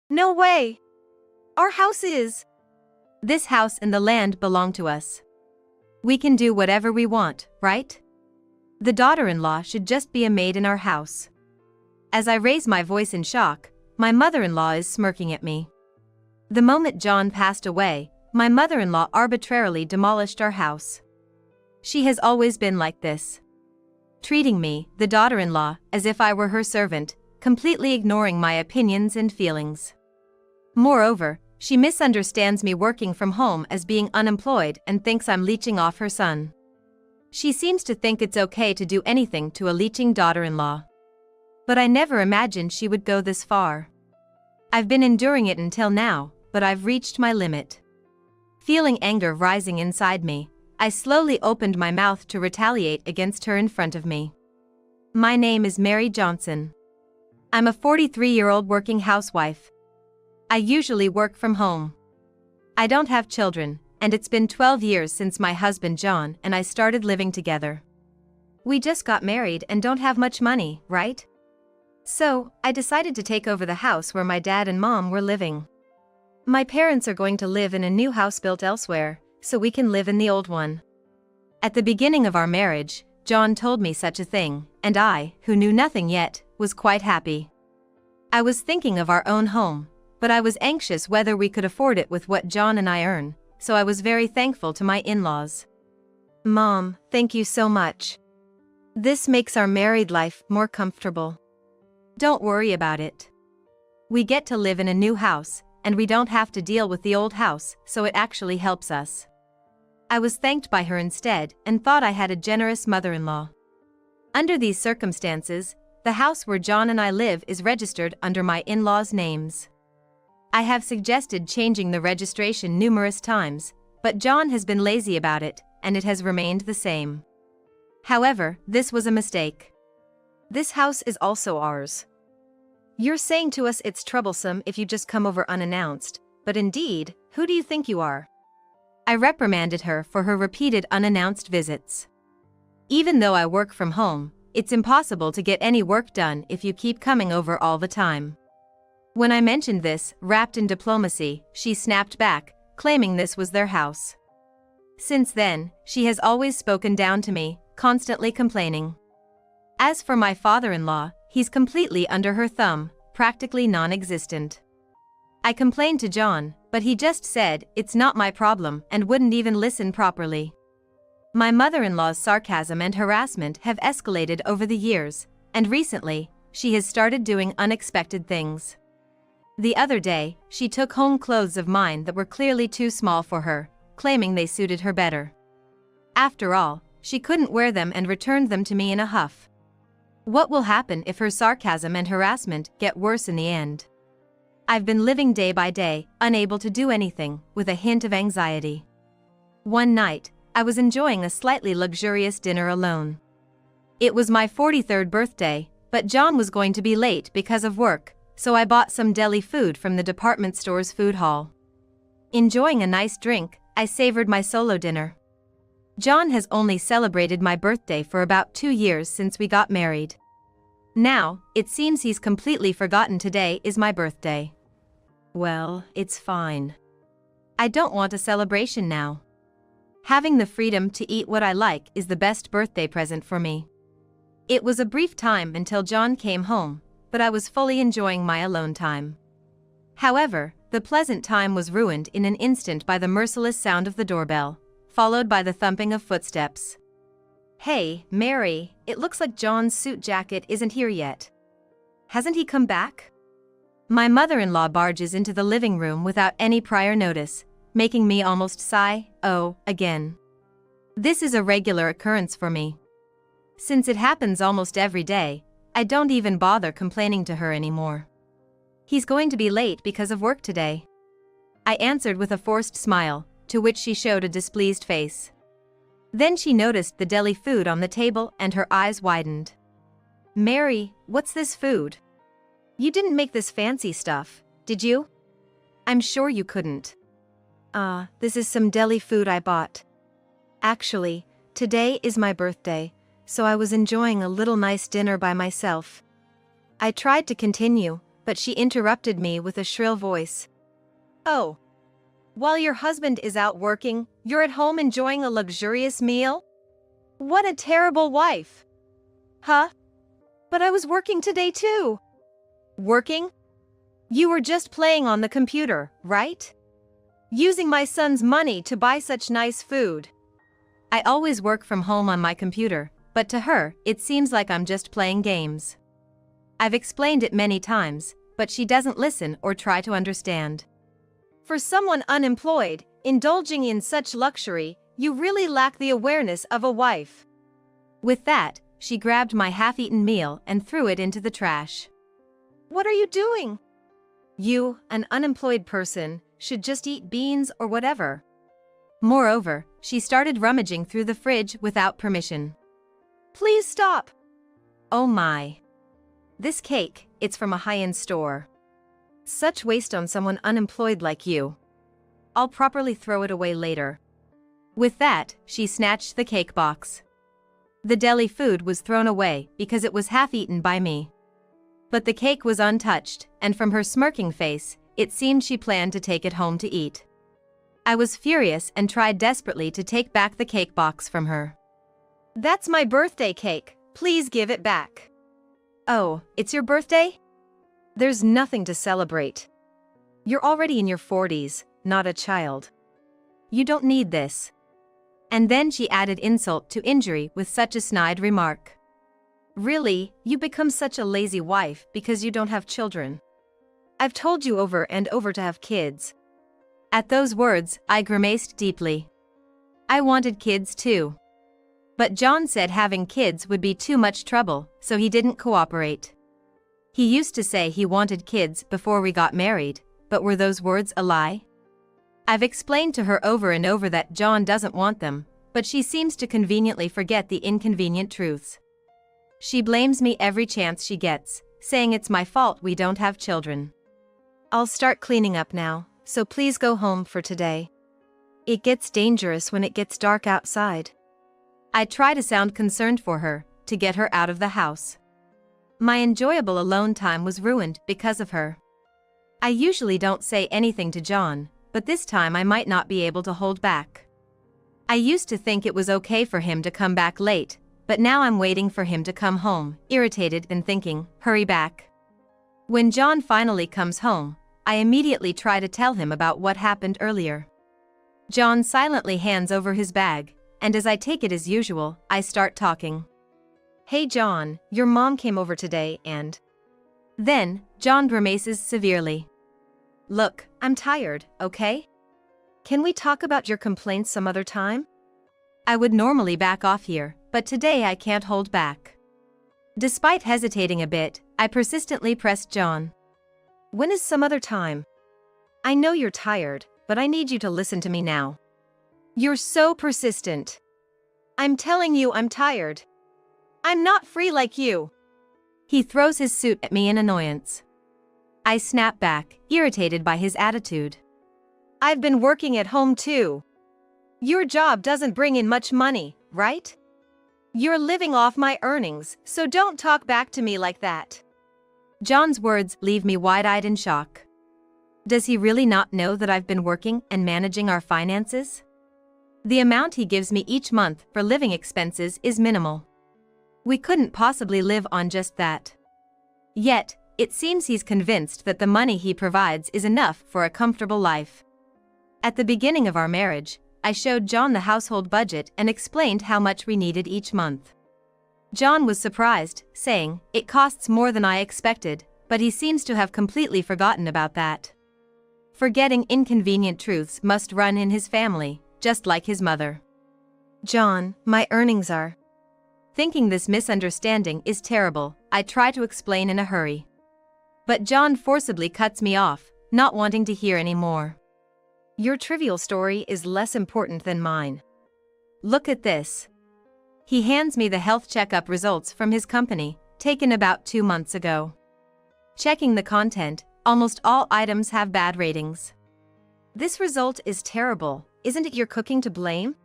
No way! Our house is. This house and the land belong to us. We can do whatever we want, right? The daughter-in-law should just be a maid in our house. As I raise my voice in shock, my mother-in-law is smirking at me. The moment John passed away, my mother-in-law arbitrarily demolished our house. She has always been like this. Treating me, the daughter-in-law, as if I were her servant, completely ignoring my opinions and feelings. Moreover, she misunderstands me working from home as being unemployed and thinks I'm leeching off her son. She seems to think it's okay to do anything to a leeching daughter-in-law. But I never imagined she would go this far. I've been enduring it until now, but I've reached my limit. Feeling anger rising inside me, I slowly opened my mouth to retaliate against her in front of me. My name is Mary Johnson. I'm a 43-year-old working housewife. I usually work from home. I don't have children, and it's been 12 years since my husband John and I started living together. We just got married and don't have much money, right? So, I decided to take over the house where my dad and mom were living. My parents are going to live in a new house built elsewhere, so we can live in the old one. At the beginning of our marriage, John told me such a thing, and I, who knew nothing yet, was quite happy. I was thinking of our own home, but I was anxious whether we could afford it with what John and I earn, so I was very thankful to my in-laws. Mom, thank you so much. This makes our married life more comfortable. Don't worry about it. We get to live in a new house, and we don't have to deal with the old house, so it actually helps us. I was thanked by her instead and thought I had a generous mother-in-law. Under these circumstances, the house where John and I live is registered under my in-laws' names. I have suggested changing the registration numerous times, but John has been lazy about it, and it has remained the same. However, this was a mistake. This house is also ours. You're saying to us it's troublesome if you just come over unannounced, but indeed, who do you think you are? I reprimanded her for her repeated unannounced visits. Even though I work from home, it's impossible to get any work done if you keep coming over all the time. When I mentioned this, wrapped in diplomacy, she snapped back, claiming this was their house. Since then, she has always spoken down to me, constantly complaining. As for my father-in-law, he's completely under her thumb, practically non-existent. I complained to John, but he just said, it's not my problem and wouldn't even listen properly. My mother-in-law's sarcasm and harassment have escalated over the years, and recently, she has started doing unexpected things. The other day, she took home clothes of mine that were clearly too small for her, claiming they suited her better. After all, she couldn't wear them and returned them to me in a huff. What will happen if her sarcasm and harassment get worse in the end? I've been living day by day, unable to do anything, with a hint of anxiety. One night, I was enjoying a slightly luxurious dinner alone. It was my 43rd birthday, but John was going to be late because of work, so I bought some deli food from the department store's food hall. Enjoying a nice drink, I savored my solo dinner. John has only celebrated my birthday for about 2 years since we got married. Now, it seems he's completely forgotten today is my birthday. Well, it's fine. I don't want a celebration now. Having the freedom to eat what I like is the best birthday present for me. It was a brief time until John came home, but I was fully enjoying my alone time. However, the pleasant time was ruined in an instant by the merciless sound of the doorbell, followed by the thumping of footsteps. Hey, Mary, it looks like John's suit jacket isn't here yet. Hasn't he come back? My mother-in-law barges into the living room without any prior notice, making me almost sigh, oh, again. This is a regular occurrence for me. Since it happens almost every day, I don't even bother complaining to her anymore. He's going to be late because of work today. I answered with a forced smile, to which she showed a displeased face. Then she noticed the deli food on the table and her eyes widened. Mary, what's this food? You didn't make this fancy stuff, did you? I'm sure you couldn't. This is some deli food I bought. Actually, today is my birthday, so I was enjoying a little nice dinner by myself. I tried to continue, but she interrupted me with a shrill voice. Oh. While your husband is out working, you're at home enjoying a luxurious meal? What a terrible wife! Huh? But I was working today too. Working? You were just playing on the computer, right? Using my son's money to buy such nice food. I always work from home on my computer, but to her, it seems like I'm just playing games. I've explained it many times, but she doesn't listen or try to understand. For someone unemployed, indulging in such luxury, you really lack the awareness of a wife. With that, she grabbed my half-eaten meal and threw it into the trash. What are you doing? You, an unemployed person, should just eat beans or whatever. Moreover, she started rummaging through the fridge without permission. Please stop. Oh my. This cake, it's from a high-end store. Such waste on someone unemployed like you. I'll properly throw it away later. With that, she snatched the cake box. The deli food was thrown away because it was half-eaten by me. But the cake was untouched, and from her smirking face, it seemed she planned to take it home to eat. I was furious and tried desperately to take back the cake box from her. That's my birthday cake, please give it back. Oh, it's your birthday? There's nothing to celebrate. You're already in your 40s, not a child. You don't need this. And then she added insult to injury with such a snide remark. Really, you become such a lazy wife because you don't have children. I've told you over and over to have kids. At those words, I grimaced deeply. I wanted kids too. But John said having kids would be too much trouble, so he didn't cooperate. He used to say he wanted kids before we got married, but were those words a lie? I've explained to her over and over that John doesn't want them, but she seems to conveniently forget the inconvenient truths. She blames me every chance she gets, saying it's my fault we don't have children. I'll start cleaning up now, so please go home for today. It gets dangerous when it gets dark outside. I try to sound concerned for her, to get her out of the house. My enjoyable alone time was ruined because of her. I usually don't say anything to John, but this time I might not be able to hold back. I used to think it was okay for him to come back late, but now I'm waiting for him to come home, irritated and thinking, hurry back. When John finally comes home, I immediately try to tell him about what happened earlier. John silently hands over his bag, and as I take it as usual, I start talking. Hey John, your mom came over today and… Then, John grimaces severely. Look, I'm tired, okay? Can we talk about your complaints some other time? I would normally back off here, but today I can't hold back. Despite hesitating a bit, I persistently pressed John. When is some other time? I know you're tired, but I need you to listen to me now. You're so persistent. I'm telling you I'm tired. I'm not free like you. He throws his suit at me in annoyance. I snap back, irritated by his attitude. I've been working at home too. Your job doesn't bring in much money, right? You're living off my earnings, so don't talk back to me like that. John's words leave me wide-eyed in shock. Does he really not know that I've been working and managing our finances? The amount he gives me each month for living expenses is minimal. We couldn't possibly live on just that. Yet, it seems he's convinced that the money he provides is enough for a comfortable life. At the beginning of our marriage, I showed John the household budget and explained how much we needed each month. John was surprised, saying, "It costs more than I expected," but he seems to have completely forgotten about that. Forgetting inconvenient truths must run in his family, just like his mother. John, my earnings are… Thinking this misunderstanding is terrible, I try to explain in a hurry. But John forcibly cuts me off, not wanting to hear any more. Your trivial story is less important than mine. Look at this. He hands me the health checkup results from his company, taken about 2 months ago. Checking the content, almost all items have bad ratings. This result is terrible. Isn't it your cooking to blame?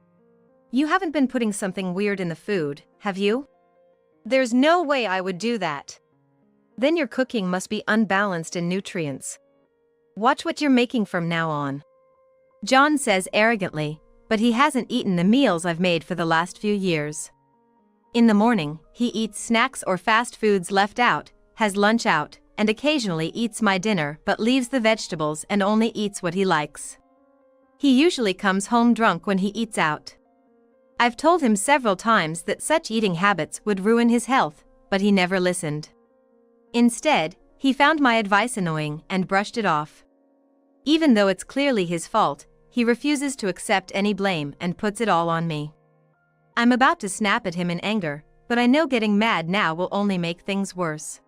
You haven't been putting something weird in the food, have you? There's no way I would do that. Then your cooking must be unbalanced in nutrients. Watch what you're making from now on. John says arrogantly, but he hasn't eaten the meals I've made for the last few years. In the morning, he eats snacks or fast foods left out, has lunch out, and occasionally eats my dinner but leaves the vegetables and only eats what he likes. He usually comes home drunk when he eats out. I've told him several times that such eating habits would ruin his health, but he never listened. Instead, he found my advice annoying and brushed it off. Even though it's clearly his fault, he refuses to accept any blame and puts it all on me. I'm about to snap at him in anger, but I know getting mad now will only make things worse.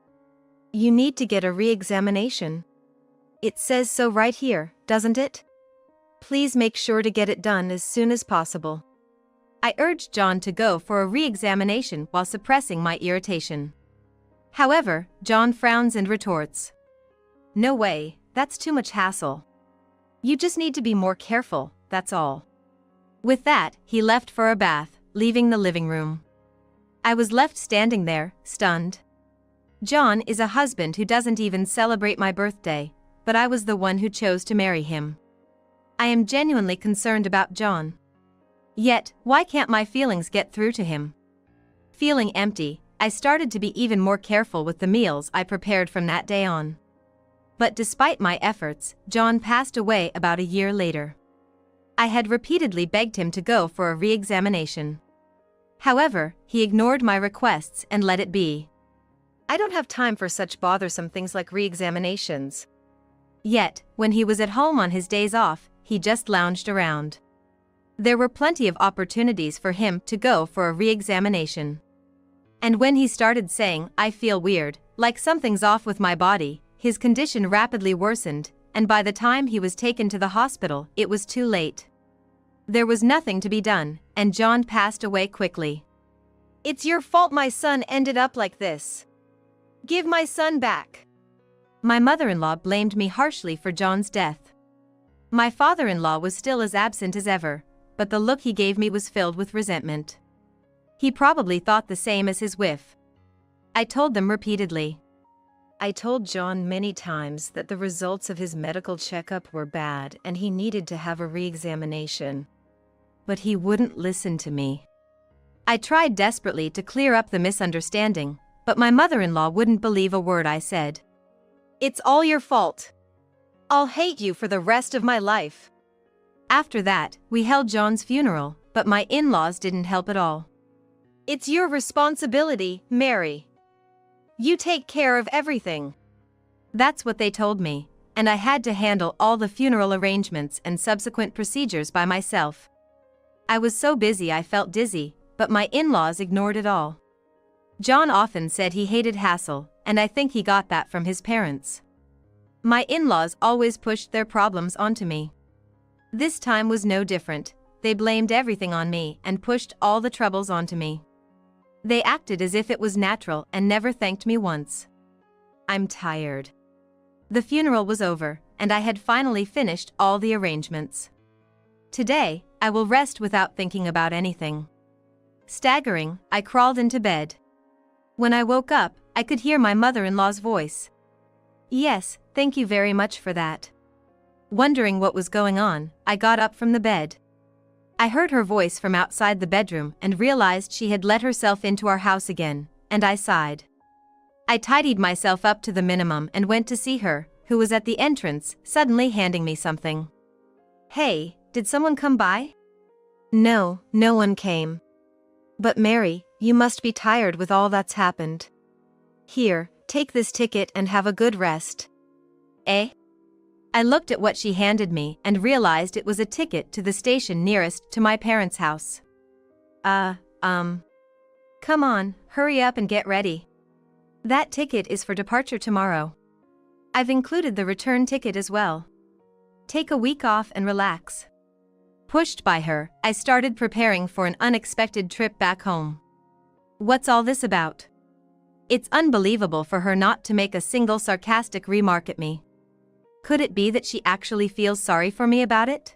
You need to get a re-examination. It says so right here, doesn't it? Please make sure to get it done as soon as possible. I urged John to go for a re-examination while suppressing my irritation. However, John frowns and retorts, "No way, that's too much hassle. You just need to be more careful, that's all." With that, he left for a bath, leaving the living room. I was left standing there, stunned. John is a husband who doesn't even celebrate my birthday, but I was the one who chose to marry him. I am genuinely concerned about John. Yet, why can't my feelings get through to him? Feeling empty, I started to be even more careful with the meals I prepared from that day on. But despite my efforts, John passed away about a year later. I had repeatedly begged him to go for a re-examination. However, he ignored my requests and let it be. I don't have time for such bothersome things like re-examinations. Yet, when he was at home on his days off, he just lounged around. There were plenty of opportunities for him to go for a re-examination. And when he started saying, "I feel weird, like something's off with my body," his condition rapidly worsened, and by the time he was taken to the hospital, it was too late. There was nothing to be done, and John passed away quickly. It's your fault my son ended up like this. Give my son back. My mother-in-law blamed me harshly for John's death. My father-in-law was still as absent as ever, but the look he gave me was filled with resentment. He probably thought the same as his wife. I told them repeatedly. I told John many times that the results of his medical checkup were bad and he needed to have a re-examination. But he wouldn't listen to me. I tried desperately to clear up the misunderstanding, but my mother-in-law wouldn't believe a word I said. It's all your fault. I'll hate you for the rest of my life. After that, we held John's funeral, but my in-laws didn't help at all. It's your responsibility, Mary. You take care of everything. That's what they told me, and I had to handle all the funeral arrangements and subsequent procedures by myself. I was so busy I felt dizzy, but my in-laws ignored it all. John often said he hated hassle, and I think he got that from his parents. My in-laws always pushed their problems onto me. This time was no different. They blamed everything on me and pushed all the troubles onto me. They acted as if it was natural and never thanked me once. I'm tired. The funeral was over, and I had finally finished all the arrangements. Today, I will rest without thinking about anything. Staggering, I crawled into bed. When I woke up, I could hear my mother-in-law's voice. Yes, thank you very much for that. Wondering what was going on, I got up from the bed. I heard her voice from outside the bedroom and realized she had let herself into our house again, and I sighed. I tidied myself up to the minimum and went to see her, who was at the entrance, suddenly handing me something. Hey, did someone come by? No, no one came. But Mary, you must be tired with all that's happened. Here, take this ticket and have a good rest. Eh? I looked at what she handed me and realized it was a ticket to the station nearest to my parents' house. Come on, hurry up and get ready. That ticket is for departure tomorrow. I've included the return ticket as well. Take a week off and relax. Pushed by her, I started preparing for an unexpected trip back home. What's all this about? It's unbelievable for her not to make a single sarcastic remark at me. Could it be that she actually feels sorry for me about it?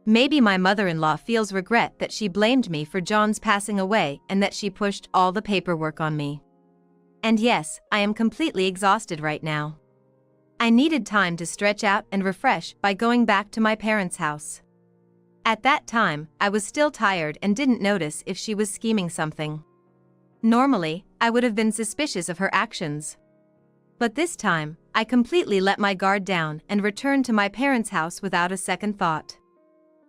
Maybe my mother-in-law feels regret that she blamed me for John's passing away and that she pushed all the paperwork on me. And yes, I am completely exhausted right now. I needed time to stretch out and refresh by going back to my parents' house. At that time, I was still tired and didn't notice if she was scheming something. Normally, I would have been suspicious of her actions. But this time, I completely let my guard down and returned to my parents' house without a second thought.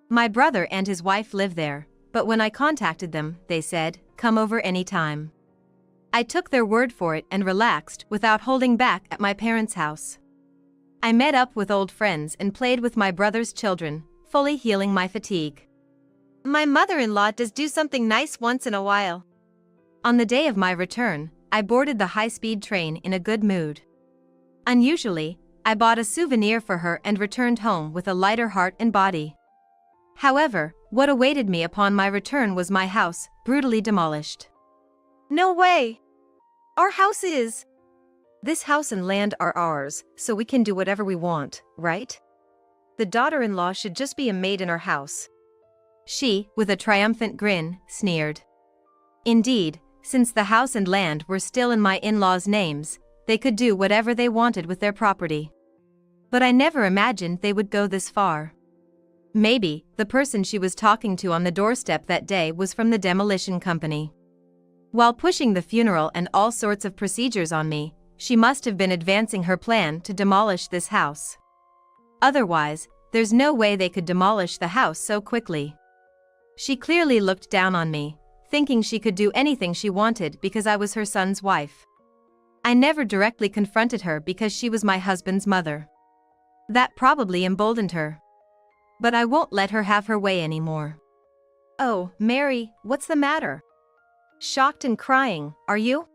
My brother and his wife live there, but when I contacted them, they said, "Come over anytime." I took their word for it and relaxed without holding back at my parents' house. I met up with old friends and played with my brother's children, fully healing my fatigue. My mother-in-law does do something nice once in a while. On the day of my return, I boarded the high-speed train in a good mood. Unusually, I bought a souvenir for her and returned home with a lighter heart and body. However, what awaited me upon my return was my house, brutally demolished. No way! Our house is. This house and land are ours, so we can do whatever we want, right? The daughter-in-law should just be a maid in our house. She, with a triumphant grin, sneered. Indeed, since the house and land were still in my in-laws' names, they could do whatever they wanted with their property. But I never imagined they would go this far. Maybe, the person she was talking to on the doorstep that day was from the demolition company. While pushing the funeral and all sorts of procedures on me, she must have been advancing her plan to demolish this house. Otherwise, there's no way they could demolish the house so quickly. She clearly looked down on me, thinking she could do anything she wanted because I was her son's wife. I never directly confronted her because she was my husband's mother. That probably emboldened her. But I won't let her have her way anymore. Oh, Mary, what's the matter? Shocked and crying, are you?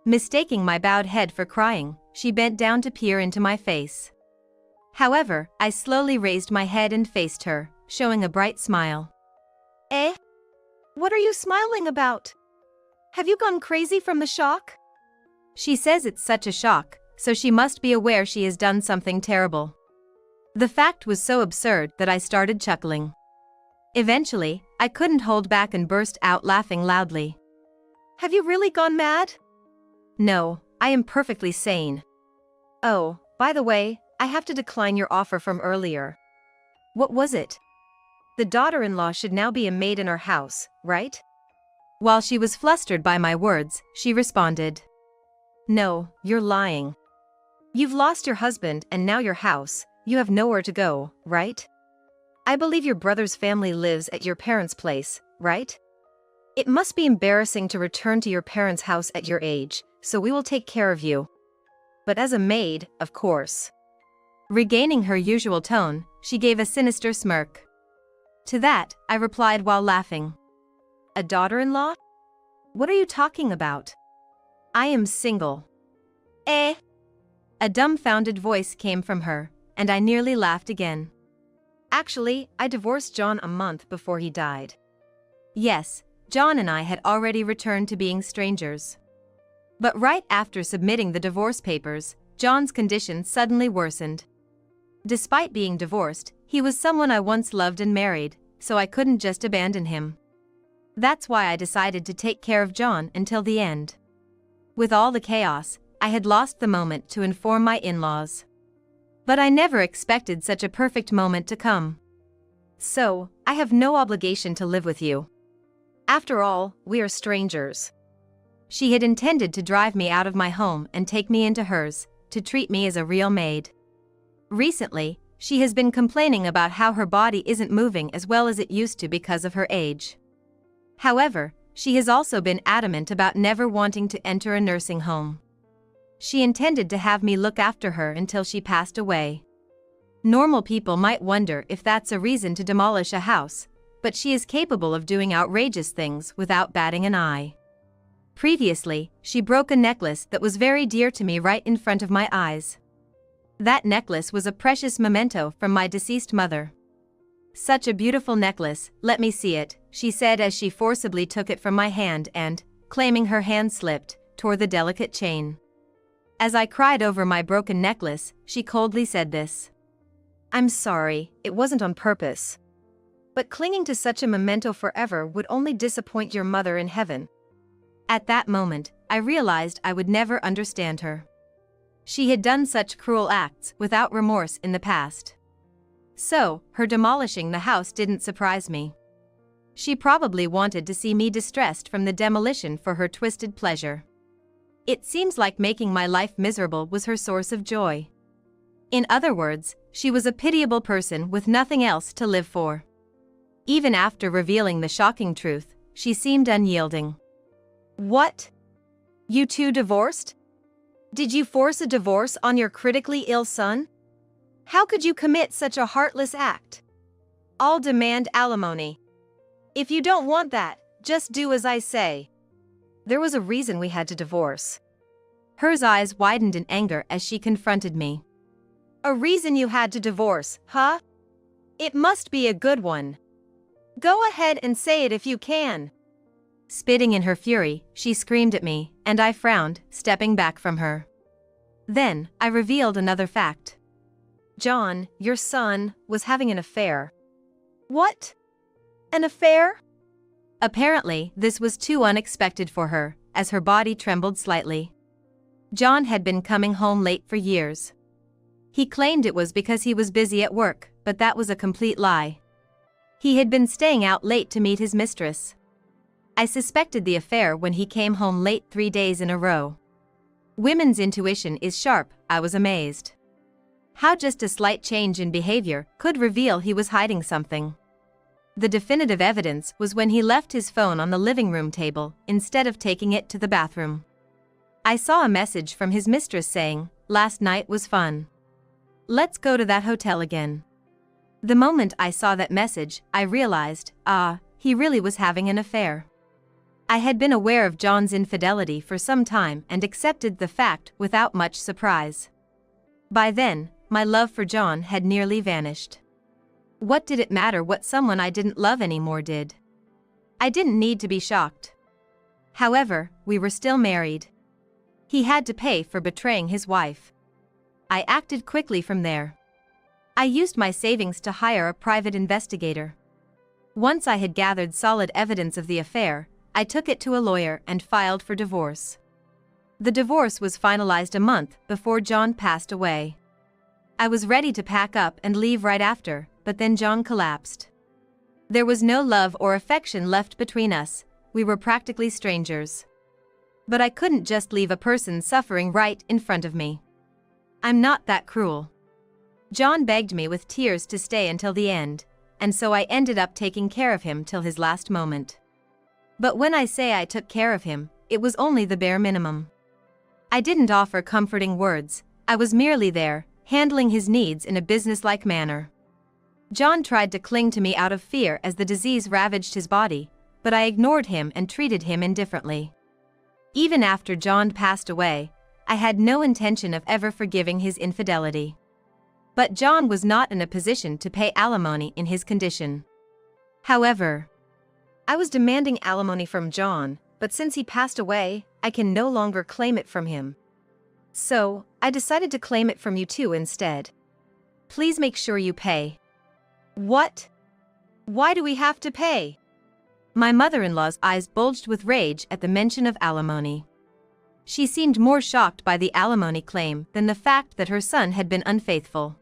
Mistaking my bowed head for crying, she bent down to peer into my face. However, I slowly raised my head and faced her, showing a bright smile. Eh? What are you smiling about? Have you gone crazy from the shock? She says it's such a shock, so she must be aware she has done something terrible. The fact was so absurd that I started chuckling. Eventually, I couldn't hold back and burst out laughing loudly. Have you really gone mad? No, I am perfectly sane. Oh, by the way, I have to decline your offer from earlier. What was it? The daughter-in-law should now be a maid in our house, right? While she was flustered by my words, she responded. No, you're lying. You've lost your husband and now your house, you have nowhere to go, right? I believe your brother's family lives at your parents' place, right? It must be embarrassing to return to your parents' house at your age, so we will take care of you. But as a maid, of course. Regaining her usual tone, she gave a sinister smirk. To that, I replied while laughing. A daughter-in-law? What are you talking about? I am single. Eh? A dumbfounded voice came from her, and I nearly laughed again. Actually, I divorced John a month before he died. Yes, John and I had already returned to being strangers. But right after submitting the divorce papers, John's condition suddenly worsened. Despite being divorced, he was someone I once loved and married, so I couldn't just abandon him. That's why I decided to take care of John until the end. With all the chaos, I had lost the moment to inform my in-laws. But I never expected such a perfect moment to come. So, I have no obligation to live with you. After all, we are strangers. She had intended to drive me out of my home and take me into hers, to treat me as a real maid. Recently, she has been complaining about how her body isn't moving as well as it used to because of her age. However, she has also been adamant about never wanting to enter a nursing home. She intended to have me look after her until she passed away. Normal people might wonder if that's a reason to demolish a house, but she is capable of doing outrageous things without batting an eye. Previously, she broke a necklace that was very dear to me right in front of my eyes. That necklace was a precious memento from my deceased mother. Such a beautiful necklace, let me see it, she said as she forcibly took it from my hand and, claiming her hand slipped, tore the delicate chain. As I cried over my broken necklace, she coldly said this. I'm sorry, it wasn't on purpose. But clinging to such a memento forever would only disappoint your mother in heaven. At that moment, I realized I would never understand her. She had done such cruel acts without remorse in the past. So, her demolishing the house didn't surprise me. She probably wanted to see me distressed from the demolition for her twisted pleasure. It seems like making my life miserable was her source of joy. In other words, she was a pitiable person with nothing else to live for. Even after revealing the shocking truth, she seemed unyielding. What? You two divorced? Did you force a divorce on your critically ill son? How could you commit such a heartless act? I'll demand alimony. If you don't want that, just do as I say. There was a reason we had to divorce. Her eyes widened in anger as she confronted me. A reason you had to divorce, huh? It must be a good one. Go ahead and say it if you can. Spitting in her fury, she screamed at me, and I frowned, stepping back from her. Then, I revealed another fact. John, your son, was having an affair. What? An affair? Apparently, this was too unexpected for her, as her body trembled slightly. John had been coming home late for years. He claimed it was because he was busy at work, but that was a complete lie. He had been staying out late to meet his mistress. I suspected the affair when he came home late 3 days in a row. Women's intuition is sharp, I was amazed. How just a slight change in behavior could reveal he was hiding something. The definitive evidence was when he left his phone on the living room table instead of taking it to the bathroom. I saw a message from his mistress saying, "Last night was fun. Let's go to that hotel again." The moment I saw that message, I realized, he really was having an affair. I had been aware of John's infidelity for some time and accepted the fact without much surprise. By then, my love for John had nearly vanished. What did it matter what someone I didn't love anymore did? I didn't need to be shocked. However, we were still married. He had to pay for betraying his wife. I acted quickly from there. I used my savings to hire a private investigator. Once I had gathered solid evidence of the affair, I took it to a lawyer and filed for divorce. The divorce was finalized a month before John passed away. I was ready to pack up and leave right after, but then John collapsed. There was no love or affection left between us, we were practically strangers. But I couldn't just leave a person suffering right in front of me. I'm not that cruel. John begged me with tears to stay until the end, and so I ended up taking care of him till his last moment. But when I say I took care of him, it was only the bare minimum. I didn't offer comforting words, I was merely there, handling his needs in a businesslike manner. John tried to cling to me out of fear as the disease ravaged his body, but I ignored him and treated him indifferently. Even after John passed away, I had no intention of ever forgiving his infidelity. But John was not in a position to pay alimony in his condition. However, I was demanding alimony from John, but since he passed away, I can no longer claim it from him. So, I decided to claim it from you too instead. Please make sure you pay. What? Why do we have to pay? My mother-in-law's eyes bulged with rage at the mention of alimony. She seemed more shocked by the alimony claim than the fact that her son had been unfaithful.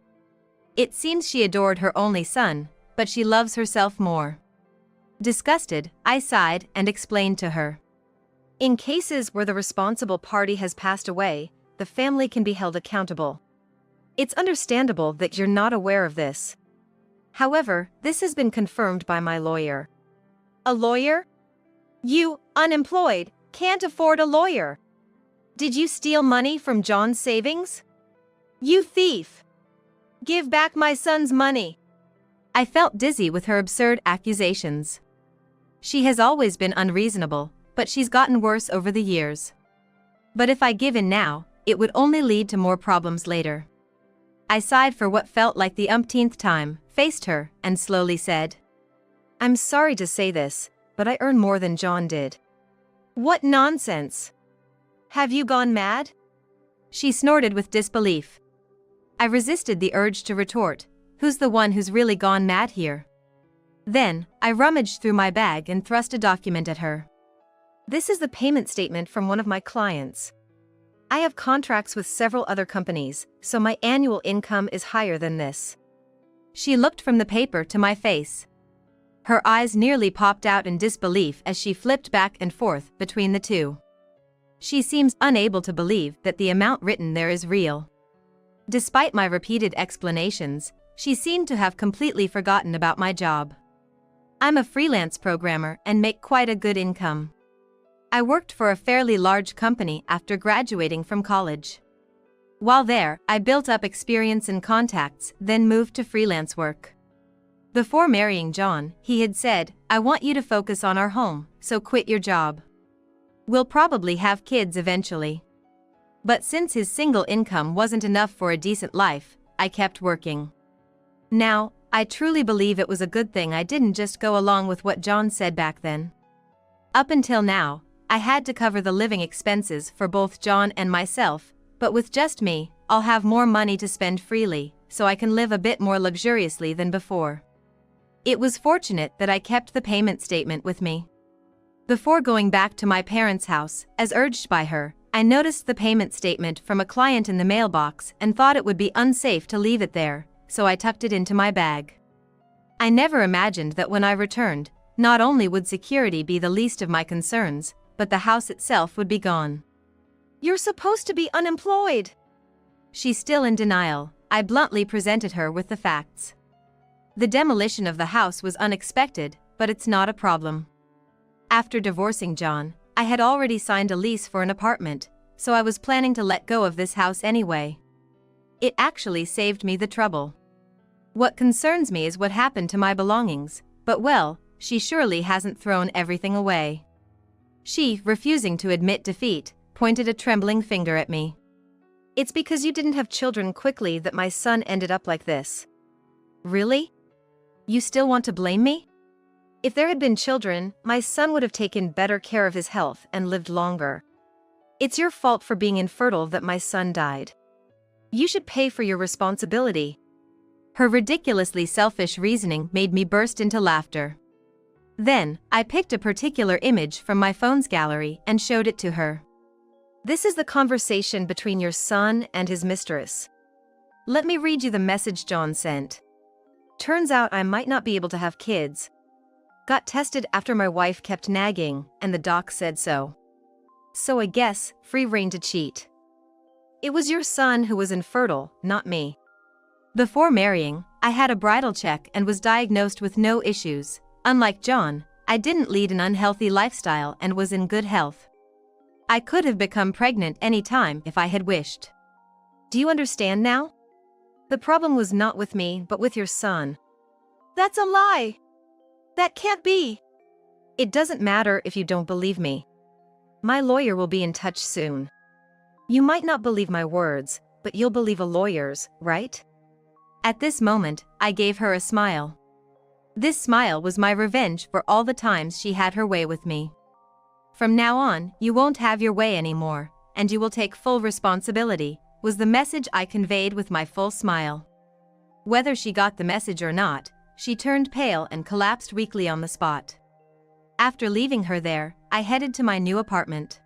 It seems she adored her only son, but she loves herself more. Disgusted, I sighed and explained to her. In cases where the responsible party has passed away, the family can be held accountable. It's understandable that you're not aware of this. However, this has been confirmed by my lawyer. A lawyer? You, unemployed, can't afford a lawyer. Did you steal money from John's savings? You thief! Give back my son's money. I felt dizzy with her absurd accusations. She has always been unreasonable, but she's gotten worse over the years. But if I give in now, it would only lead to more problems later. I sighed for what felt like the umpteenth time, faced her, and slowly said, "I'm sorry to say this, but I earn more than John did." What nonsense! Have you gone mad? She snorted with disbelief. I resisted the urge to retort, who's the one who's really gone mad here? Then, I rummaged through my bag and thrust a document at her. This is the payment statement from one of my clients. I have contracts with several other companies, so my annual income is higher than this. She looked from the paper to my face. Her eyes nearly popped out in disbelief as she flipped back and forth between the two. She seems unable to believe that the amount written there is real. Despite my repeated explanations, she seemed to have completely forgotten about my job. I'm a freelance programmer and make quite a good income. I worked for a fairly large company after graduating from college. While there, I built up experience and contacts, then moved to freelance work. Before marrying John, he had said, "I want you to focus on our home, so quit your job. We'll probably have kids eventually." But since his single income wasn't enough for a decent life, I kept working. Now, I truly believe it was a good thing I didn't just go along with what John said back then. Up until now, I had to cover the living expenses for both John and myself, but with just me, I'll have more money to spend freely, so I can live a bit more luxuriously than before. It was fortunate that I kept the payment statement with me. Before going back to my parents' house, as urged by her, I noticed the payment statement from a client in the mailbox and thought it would be unsafe to leave it there, so I tucked it into my bag. I never imagined that when I returned, not only would security be the least of my concerns, but the house itself would be gone. "You're supposed to be unemployed." She's still in denial. I bluntly presented her with the facts. The demolition of the house was unexpected, but it's not a problem. After divorcing John, I had already signed a lease for an apartment, so I was planning to let go of this house anyway. It actually saved me the trouble. What concerns me is what happened to my belongings, but well, she surely hasn't thrown everything away. She, refusing to admit defeat, pointed a trembling finger at me. "It's because you didn't have children quickly that my son ended up like this." "Really? You still want to blame me? If there had been children, my son would have taken better care of his health and lived longer. It's your fault for being infertile that my son died. You should pay for your responsibility." Her ridiculously selfish reasoning made me burst into laughter. Then, I picked a particular image from my phone's gallery and showed it to her. "This is the conversation between your son and his mistress. Let me read you the message John sent. Turns out I might not be able to have kids. Got tested after my wife kept nagging, and the doc said so. So I guess, free rein to cheat. It was your son who was infertile, not me. Before marrying, I had a bridal check and was diagnosed with no issues. Unlike John, I didn't lead an unhealthy lifestyle and was in good health. I could have become pregnant any time if I had wished. Do you understand now? The problem was not with me but with your son." "That's a lie. That can't be." "It doesn't matter if you don't believe me. My lawyer will be in touch soon. You might not believe my words, but you'll believe a lawyer's, right?" At this moment, I gave her a smile. This smile was my revenge for all the times she had her way with me. "From now on, you won't have your way anymore, and you will take full responsibility," was the message I conveyed with my full smile. Whether she got the message or not, she turned pale and collapsed weakly on the spot. After leaving her there, I headed to my new apartment.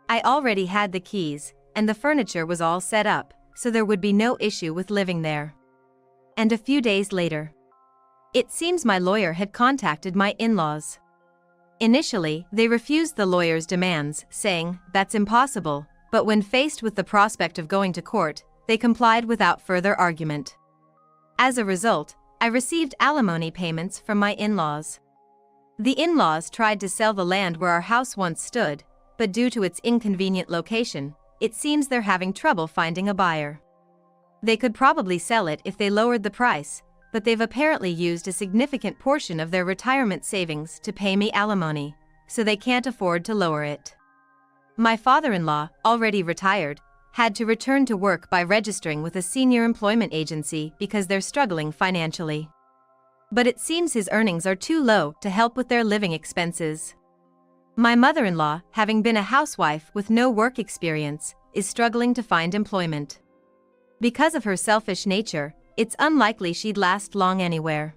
I already had the keys, and the furniture was all set up, so there would be no issue with living there. And a few days later, it seems my lawyer had contacted my in-laws. Initially, they refused the lawyer's demands, saying, "That's impossible," but when faced with the prospect of going to court, they complied without further argument. As a result, I received alimony payments from my in-laws. The in-laws tried to sell the land where our house once stood, but due to its inconvenient location, it seems they're having trouble finding a buyer. They could probably sell it if they lowered the price, but they've apparently used a significant portion of their retirement savings to pay me alimony, so they can't afford to lower it. My father-in-law, already retired, had to return to work by registering with a senior employment agency because they're struggling financially. But it seems his earnings are too low to help with their living expenses. My mother-in-law, having been a housewife with no work experience, is struggling to find employment. Because of her selfish nature, it's unlikely she'd last long anywhere.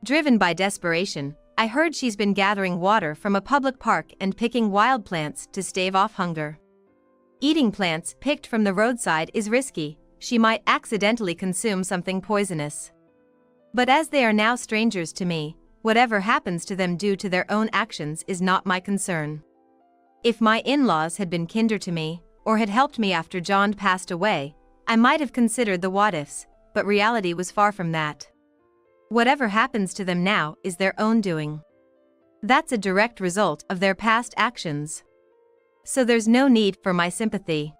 Driven by desperation, I heard she's been gathering water from a public park and picking wild plants to stave off hunger. Eating plants picked from the roadside is risky. She might accidentally consume something poisonous. But as they are now strangers to me, whatever happens to them due to their own actions is not my concern. If my in-laws had been kinder to me, or had helped me after John passed away, I might have considered the what-ifs, but reality was far from that. Whatever happens to them now is their own doing. That's a direct result of their past actions. So there's no need for my sympathy.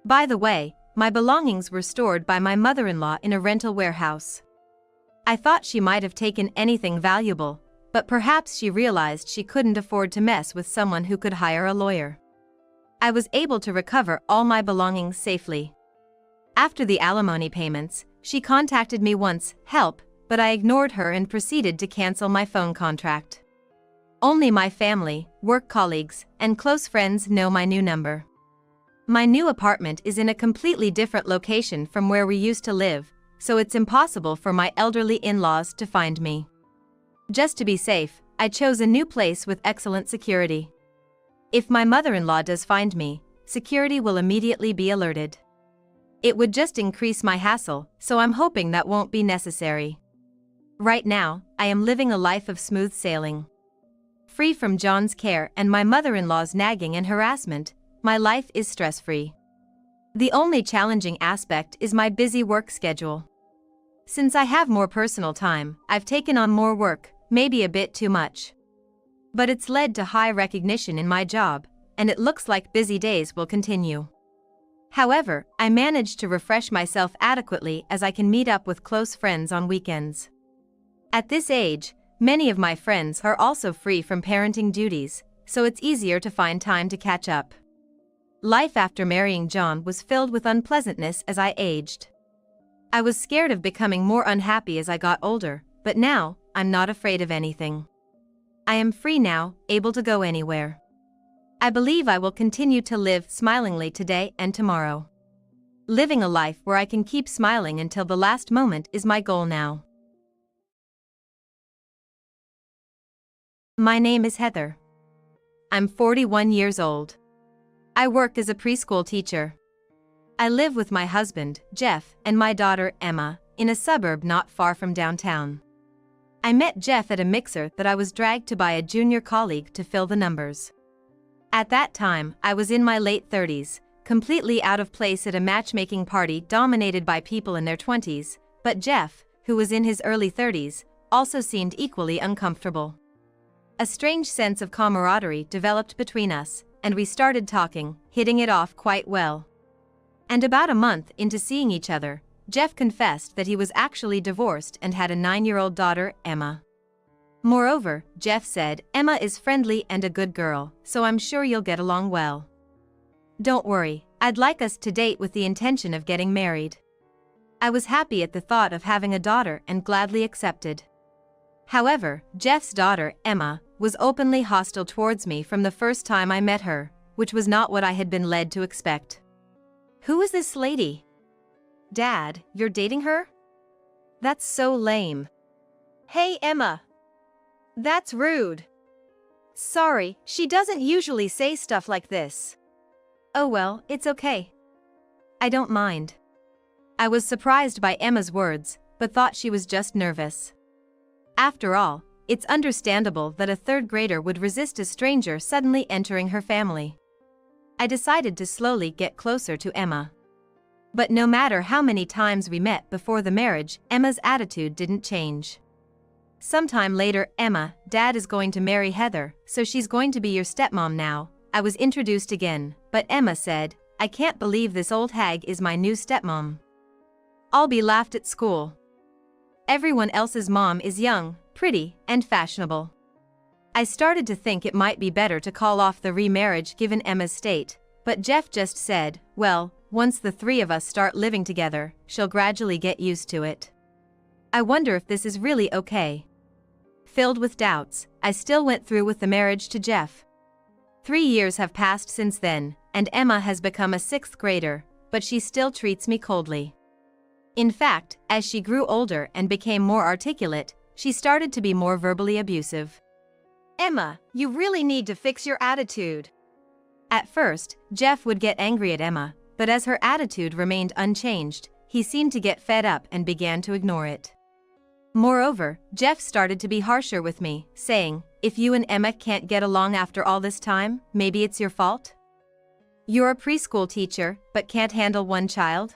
By the way, my belongings were stored by my mother-in-law in a rental warehouse. I thought she might have taken anything valuable, but perhaps she realized she couldn't afford to mess with someone who could hire a lawyer. I was able to recover all my belongings safely. After the alimony payments, she contacted me once, help, but I ignored her and proceeded to cancel my phone contract. Only my family, work colleagues, and close friends know my new number. My new apartment is in a completely different location from where we used to live, so it's impossible for my elderly in-laws to find me. Just to be safe, I chose a new place with excellent security. If my mother-in-law does find me, security will immediately be alerted. It would just increase my hassle, so I'm hoping that won't be necessary. Right now, I am living a life of smooth sailing. Free from John's care and my mother-in-law's nagging and harassment, my life is stress-free. The only challenging aspect is my busy work schedule. Since I have more personal time, I've taken on more work, maybe a bit too much. But it's led to high recognition in my job, and it looks like busy days will continue. However, I managed to refresh myself adequately as I can meet up with close friends on weekends. At this age, many of my friends are also free from parenting duties, so it's easier to find time to catch up. Life after marrying John was filled with unpleasantness as I aged. I was scared of becoming more unhappy as I got older, but now, I'm not afraid of anything. I am free now, able to go anywhere. I believe I will continue to live smilingly today and tomorrow. Living a life where I can keep smiling until the last moment is my goal now. My name is Heather. I'm 41 years old. I work as a preschool teacher. I live with my husband, Jeff, and my daughter, Emma, in a suburb not far from downtown. I met Jeff at a mixer that I was dragged to by a junior colleague to fill the numbers. At that time, I was in my late 30s, completely out of place at a matchmaking party dominated by people in their 20s, but Jeff, who was in his early 30s, also seemed equally uncomfortable. A strange sense of camaraderie developed between us, and we started talking, hitting it off quite well. And about a month into seeing each other, Jeff confessed that he was actually divorced and had a 9-year-old daughter, Emma. Moreover, Jeff said, "Emma is friendly and a good girl, so I'm sure you'll get along well. Don't worry, I'd like us to date with the intention of getting married." I was happy at the thought of having a daughter and gladly accepted. However, Jeff's daughter, Emma, was openly hostile towards me from the first time I met her, which was not what I had been led to expect. "Who is this lady? Dad, you're dating her? That's so lame." "Hey, Emma. That's rude. Sorry, she doesn't usually say stuff like this." "Oh well, it's okay. I don't mind." I was surprised by Emma's words, but thought she was just nervous. After all, it's understandable that a third grader would resist a stranger suddenly entering her family. I decided to slowly get closer to Emma. But no matter how many times we met before the marriage, Emma's attitude didn't change. Sometime later, "Emma, Dad is going to marry Heather, so she's going to be your stepmom now." I was introduced again, but Emma said, "I can't believe this old hag is my new stepmom. I'll be laughed at school. Everyone else's mom is young, pretty, and fashionable." I started to think it might be better to call off the remarriage given Emma's state, but Jeff just said, "Well, once the three of us start living together, she'll gradually get used to it." I wonder if this is really okay. Filled with doubts, I still went through with the marriage to Jeff. 3 years have passed since then, and Emma has become a 6th grader, but she still treats me coldly. In fact, as she grew older and became more articulate, she started to be more verbally abusive. "Emma, you really need to fix your attitude." At first, Jeff would get angry at Emma, but as her attitude remained unchanged, he seemed to get fed up and began to ignore it. Moreover, Jeff started to be harsher with me, saying, "If you and Emma can't get along after all this time, maybe it's your fault? You're a preschool teacher, but can't handle one child?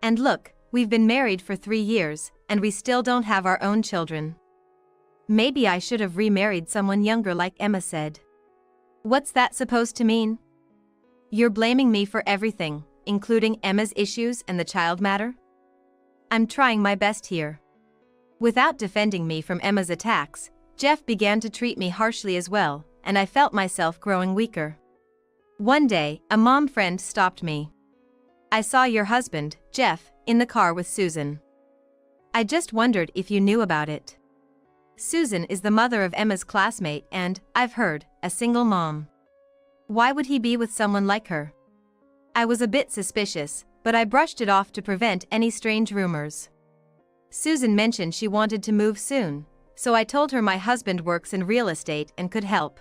And look, we've been married for 3 years, and we still don't have our own children. Maybe I should have remarried someone younger like Emma said." What's that supposed to mean? You're blaming me for everything, including Emma's issues and the child matter? I'm trying my best here. Without defending me from Emma's attacks, Jeff began to treat me harshly as well, and I felt myself growing weaker. One day, a mom friend stopped me. "I saw your husband, Jeff, in the car with Susan. I just wondered if you knew about it." Susan is the mother of Emma's classmate and, I've heard, a single mom. Why would he be with someone like her? I was a bit suspicious, but I brushed it off to prevent any strange rumors. Susan mentioned she wanted to move soon, so I told her my husband works in real estate and could help.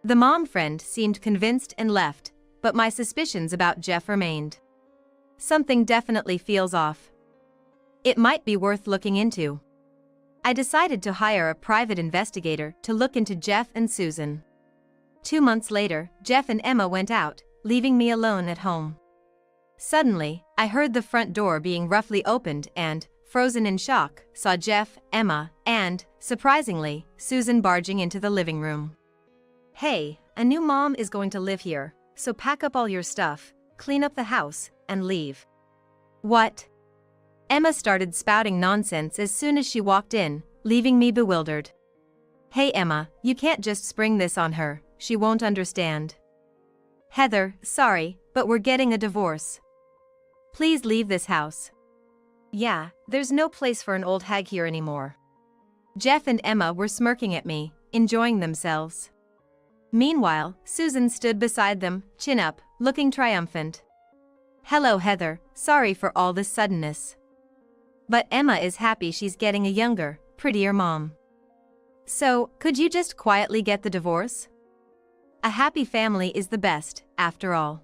The mom friend seemed convinced and left, but my suspicions about Jeff remained. Something definitely feels off. It might be worth looking into. I decided to hire a private investigator to look into Jeff and Susan. 2 months later, Jeff and Emma went out, leaving me alone at home. Suddenly, I heard the front door being roughly opened and, frozen in shock, saw Jeff, Emma, and, surprisingly, Susan barging into the living room. Hey, a new mom is going to live here, so pack up all your stuff, clean up the house, and leave. What? Emma started spouting nonsense as soon as she walked in, leaving me bewildered. Hey Emma, you can't just spring this on her, she won't understand. Heather, sorry, but we're getting a divorce. Please leave this house. Yeah, there's no place for an old hag here anymore. Jeff and Emma were smirking at me, enjoying themselves. Meanwhile, Susan stood beside them, chin up, looking triumphant. Hello Heather, sorry for all this suddenness. But Emma is happy she's getting a younger, prettier mom. So, could you just quietly get the divorce? A happy family is the best, after all.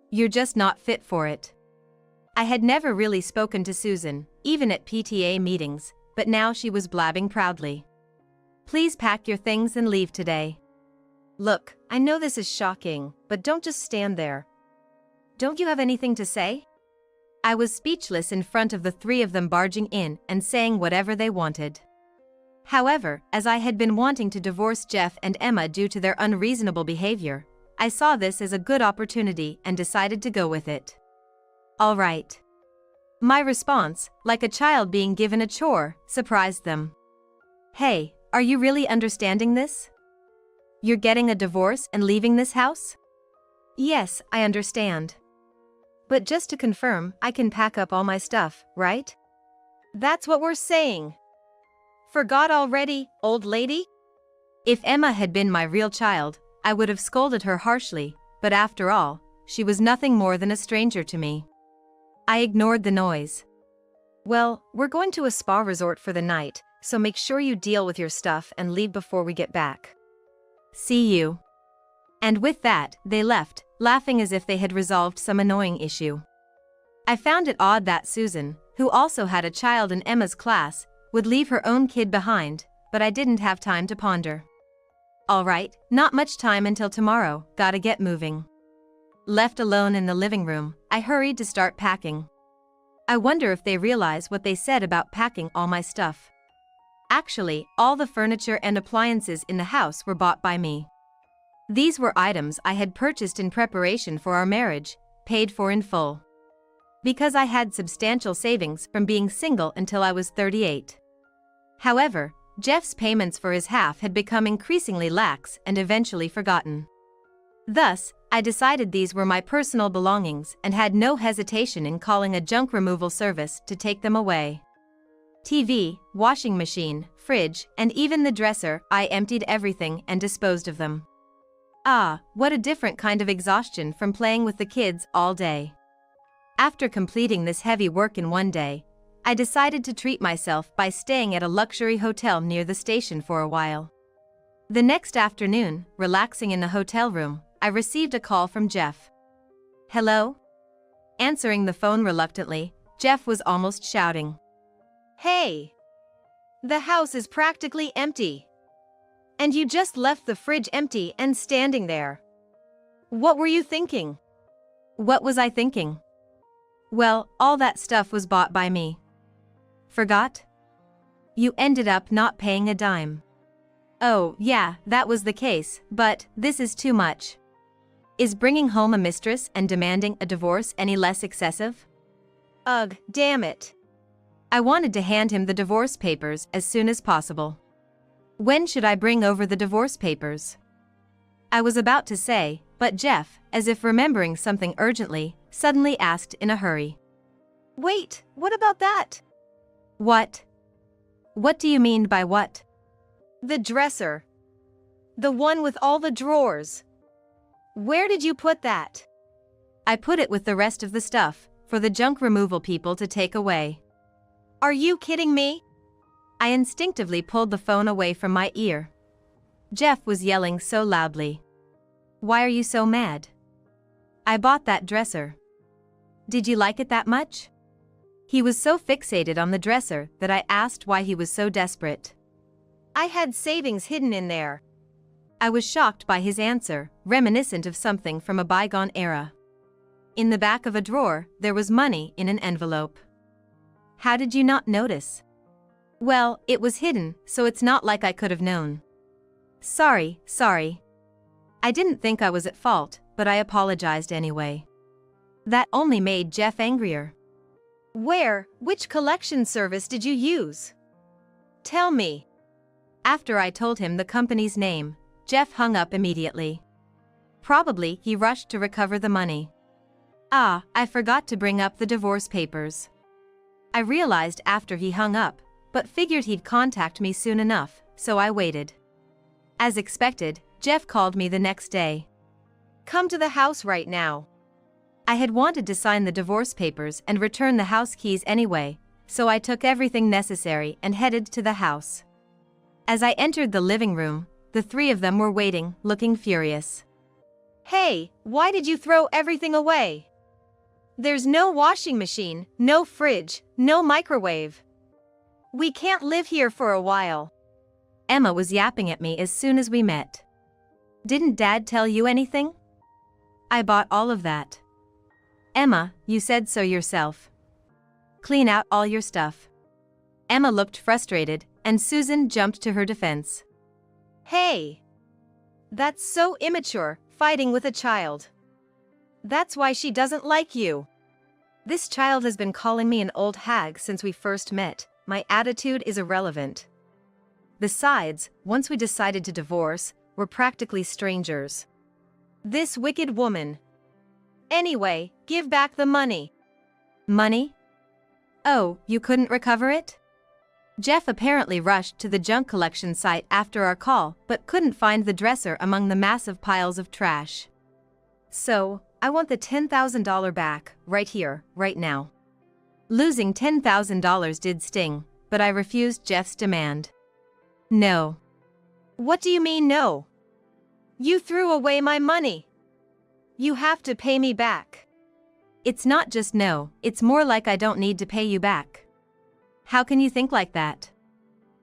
You're just not fit for it. I had never really spoken to Susan, even at PTA meetings, but now she was blabbing proudly. Please pack your things and leave today. Look, I know this is shocking, but don't just stand there. Don't you have anything to say? I was speechless in front of the three of them barging in and saying whatever they wanted. However, as I had been wanting to divorce Jeff and Emma due to their unreasonable behavior, I saw this as a good opportunity and decided to go with it. All right. My response, like a child being given a chore, surprised them. Hey, are you really understanding this? You're getting a divorce and leaving this house? Yes, I understand. But just to confirm, I can pack up all my stuff, right? That's what we're saying. Forgot already, old lady? If Emma had been my real child, I would have scolded her harshly, but after all, she was nothing more than a stranger to me. I ignored the noise. Well, we're going to a spa resort for the night, so make sure you deal with your stuff and leave before we get back. See you. And with that, they left, laughing as if they had resolved some annoying issue. I found it odd that Susan, who also had a child in Emma's class, would leave her own kid behind, but I didn't have time to ponder. All right, not much time until tomorrow, gotta get moving. Left alone in the living room, I hurried to start packing. I wonder if they realize what they said about packing all my stuff. Actually, all the furniture and appliances in the house were bought by me. These were items I had purchased in preparation for our marriage, paid for in full. Because I had substantial savings from being single until I was 38. However, Jeff's payments for his half had become increasingly lax and eventually forgotten. Thus, I decided these were my personal belongings and had no hesitation in calling a junk removal service to take them away. TV, washing machine, fridge, and even the dresser, I emptied everything and disposed of them. Ah, what a different kind of exhaustion from playing with the kids all day. After completing this heavy work in one day, I decided to treat myself by staying at a luxury hotel near the station for a while. The next afternoon, relaxing in the hotel room, I received a call from Jeff. Hello? Answering the phone reluctantly, Jeff was almost shouting. Hey! The house is practically empty. And you just left the fridge empty and standing there. What were you thinking? What was I thinking? Well, all that stuff was bought by me. Forgot? You ended up not paying a dime. Oh, yeah, that was the case, but this is too much. Is bringing home a mistress and demanding a divorce any less excessive? Ugh, damn it. I wanted to hand him the divorce papers as soon as possible. When should I bring over the divorce papers? I was about to say, but Jeff, as if remembering something urgently, suddenly asked in a hurry. Wait, what about that? What? What do you mean by what? The dresser. The one with all the drawers. Where did you put that? I put it with the rest of the stuff, for the junk removal people to take away. Are you kidding me? I instinctively pulled the phone away from my ear. Jeff was yelling so loudly. Why are you so mad? I bought that dresser. Did you like it that much? He was so fixated on the dresser that I asked why he was so desperate. I had savings hidden in there. I was shocked by his answer, reminiscent of something from a bygone era. In the back of a drawer, there was money in an envelope. How did you not notice? Well, it was hidden, so it's not like I could have known. Sorry. I didn't think I was at fault, but I apologized anyway. That only made Jeff angrier. Which collection service did you use? Tell me. After I told him the company's name, Jeff hung up immediately. Probably he rushed to recover the money. I forgot to bring up the divorce papers. I realized after he hung up, but figured he'd contact me soon enough, so I waited. As expected, Jeff called me the next day. Come to the house right now. I had wanted to sign the divorce papers and return the house keys anyway, so I took everything necessary and headed to the house. As I entered the living room, the three of them were waiting, looking furious. Hey, why did you throw everything away? There's no washing machine, no fridge, no microwave. We can't live here for a while. Emma was yapping at me as soon as we met. Didn't Dad tell you anything? I bought all of that. Emma, you said so yourself. Clean out all your stuff. Emma looked frustrated, and Susan jumped to her defense. Hey! That's so immature, fighting with a child. That's why she doesn't like you. This child has been calling me an old hag since we first met. My attitude is irrelevant. Besides, once we decided to divorce, we're practically strangers. This wicked woman. Anyway, give back the money. Money? Oh, you couldn't recover it? Jeff apparently rushed to the junk collection site after our call, but couldn't find the dresser among the massive piles of trash. So, I want the $10,000 back, right here, right now. Losing $10,000 did sting, but I refused Jeff's demand. No. What do you mean no? You threw away my money. You have to pay me back. It's not just no, it's more like I don't need to pay you back. How can you think like that?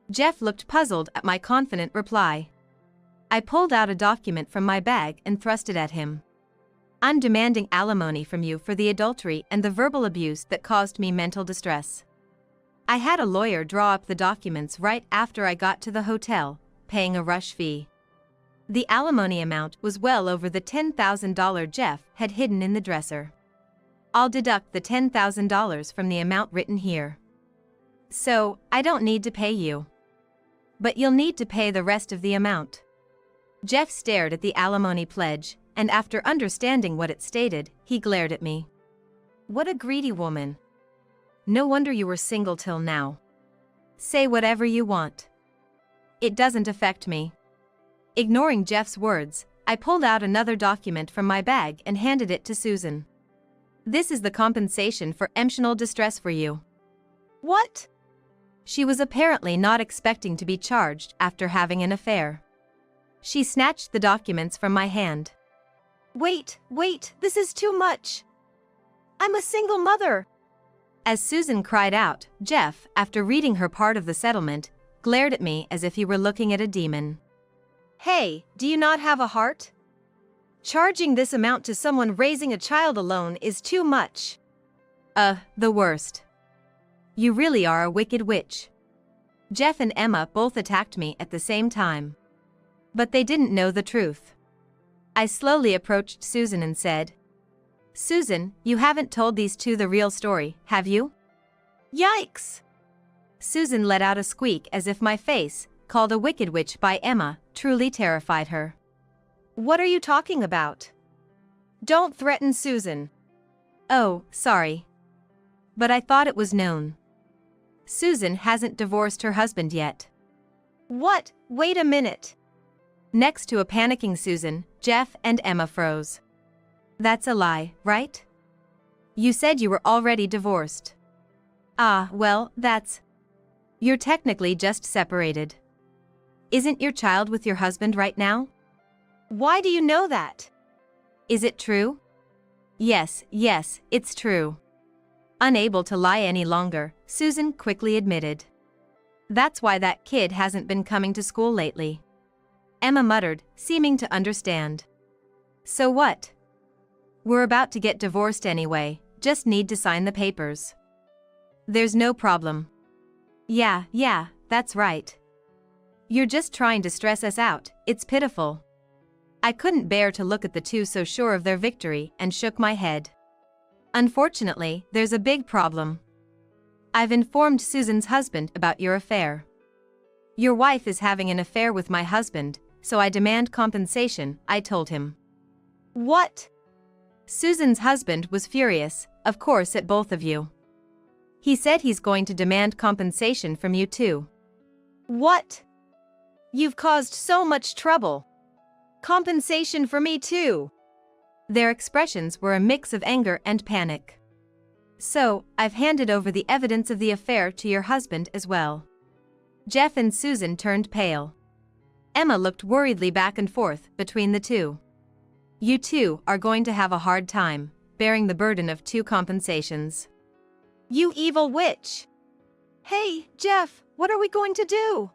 Jeff looked puzzled at my confident reply. I pulled out a document from my bag and thrust it at him. I'm demanding alimony from you for the adultery and the verbal abuse that caused me mental distress. I had a lawyer draw up the documents right after I got to the hotel, paying a rush fee. The alimony amount was well over the $10,000 Jeff had hidden in the dresser. I'll deduct the $10,000 from the amount written here. So, I don't need to pay you. But you'll need to pay the rest of the amount. Jeff stared at the alimony pledge, and after understanding what it stated, he glared at me. What a greedy woman. No wonder you were single till now. Say whatever you want. It doesn't affect me. Ignoring Jeff's words, I pulled out another document from my bag and handed it to Susan. This is the compensation for emotional distress for you. What? She was apparently not expecting to be charged after having an affair. She snatched the documents from my hand. Wait, this is too much. I'm a single mother. As Susan cried out, Jeff, after reading her part of the settlement, glared at me as if he were looking at a demon. Hey, do you not have a heart? Charging this amount to someone raising a child alone is too much. The worst. You really are a wicked witch. Jeff and Emma both attacked me at the same time. But they didn't know the truth. I slowly approached Susan and said, Susan, you haven't told these two the real story, have you? Yikes! Susan let out a squeak as if my face, called a wicked witch by Emma, truly terrified her. What are you talking about? Don't threaten Susan. Oh, sorry. But I thought it was known. Susan hasn't divorced her husband yet. What? Wait a minute. Next to a panicking Susan, Jeff and Emma froze. That's a lie, right? You said you were already divorced. Ah, well, You're technically just separated. Isn't your child with your husband right now? Why do you know that? Is it true? Yes, it's true. Unable to lie any longer, Susan quickly admitted. That's why that kid hasn't been coming to school lately. Emma muttered, seeming to understand. So what? We're about to get divorced anyway, just need to sign the papers. There's no problem. Yeah, that's right. You're just trying to stress us out, it's pitiful. I couldn't bear to look at the two so sure of their victory and shook my head. Unfortunately, there's a big problem. I've informed Susan's husband about your affair. Your wife is having an affair with my husband, so I demand compensation, I told him. What? Susan's husband was furious, of course, at both of you. He said he's going to demand compensation from you too. What? You've caused so much trouble. Compensation for me too. Their expressions were a mix of anger and panic. So, I've handed over the evidence of the affair to your husband as well. Jeff and Susan turned pale. Emma looked worriedly back and forth between the two. You two are going to have a hard time, bearing the burden of two compensations. You evil witch! Hey, Jeff, what are we going to do?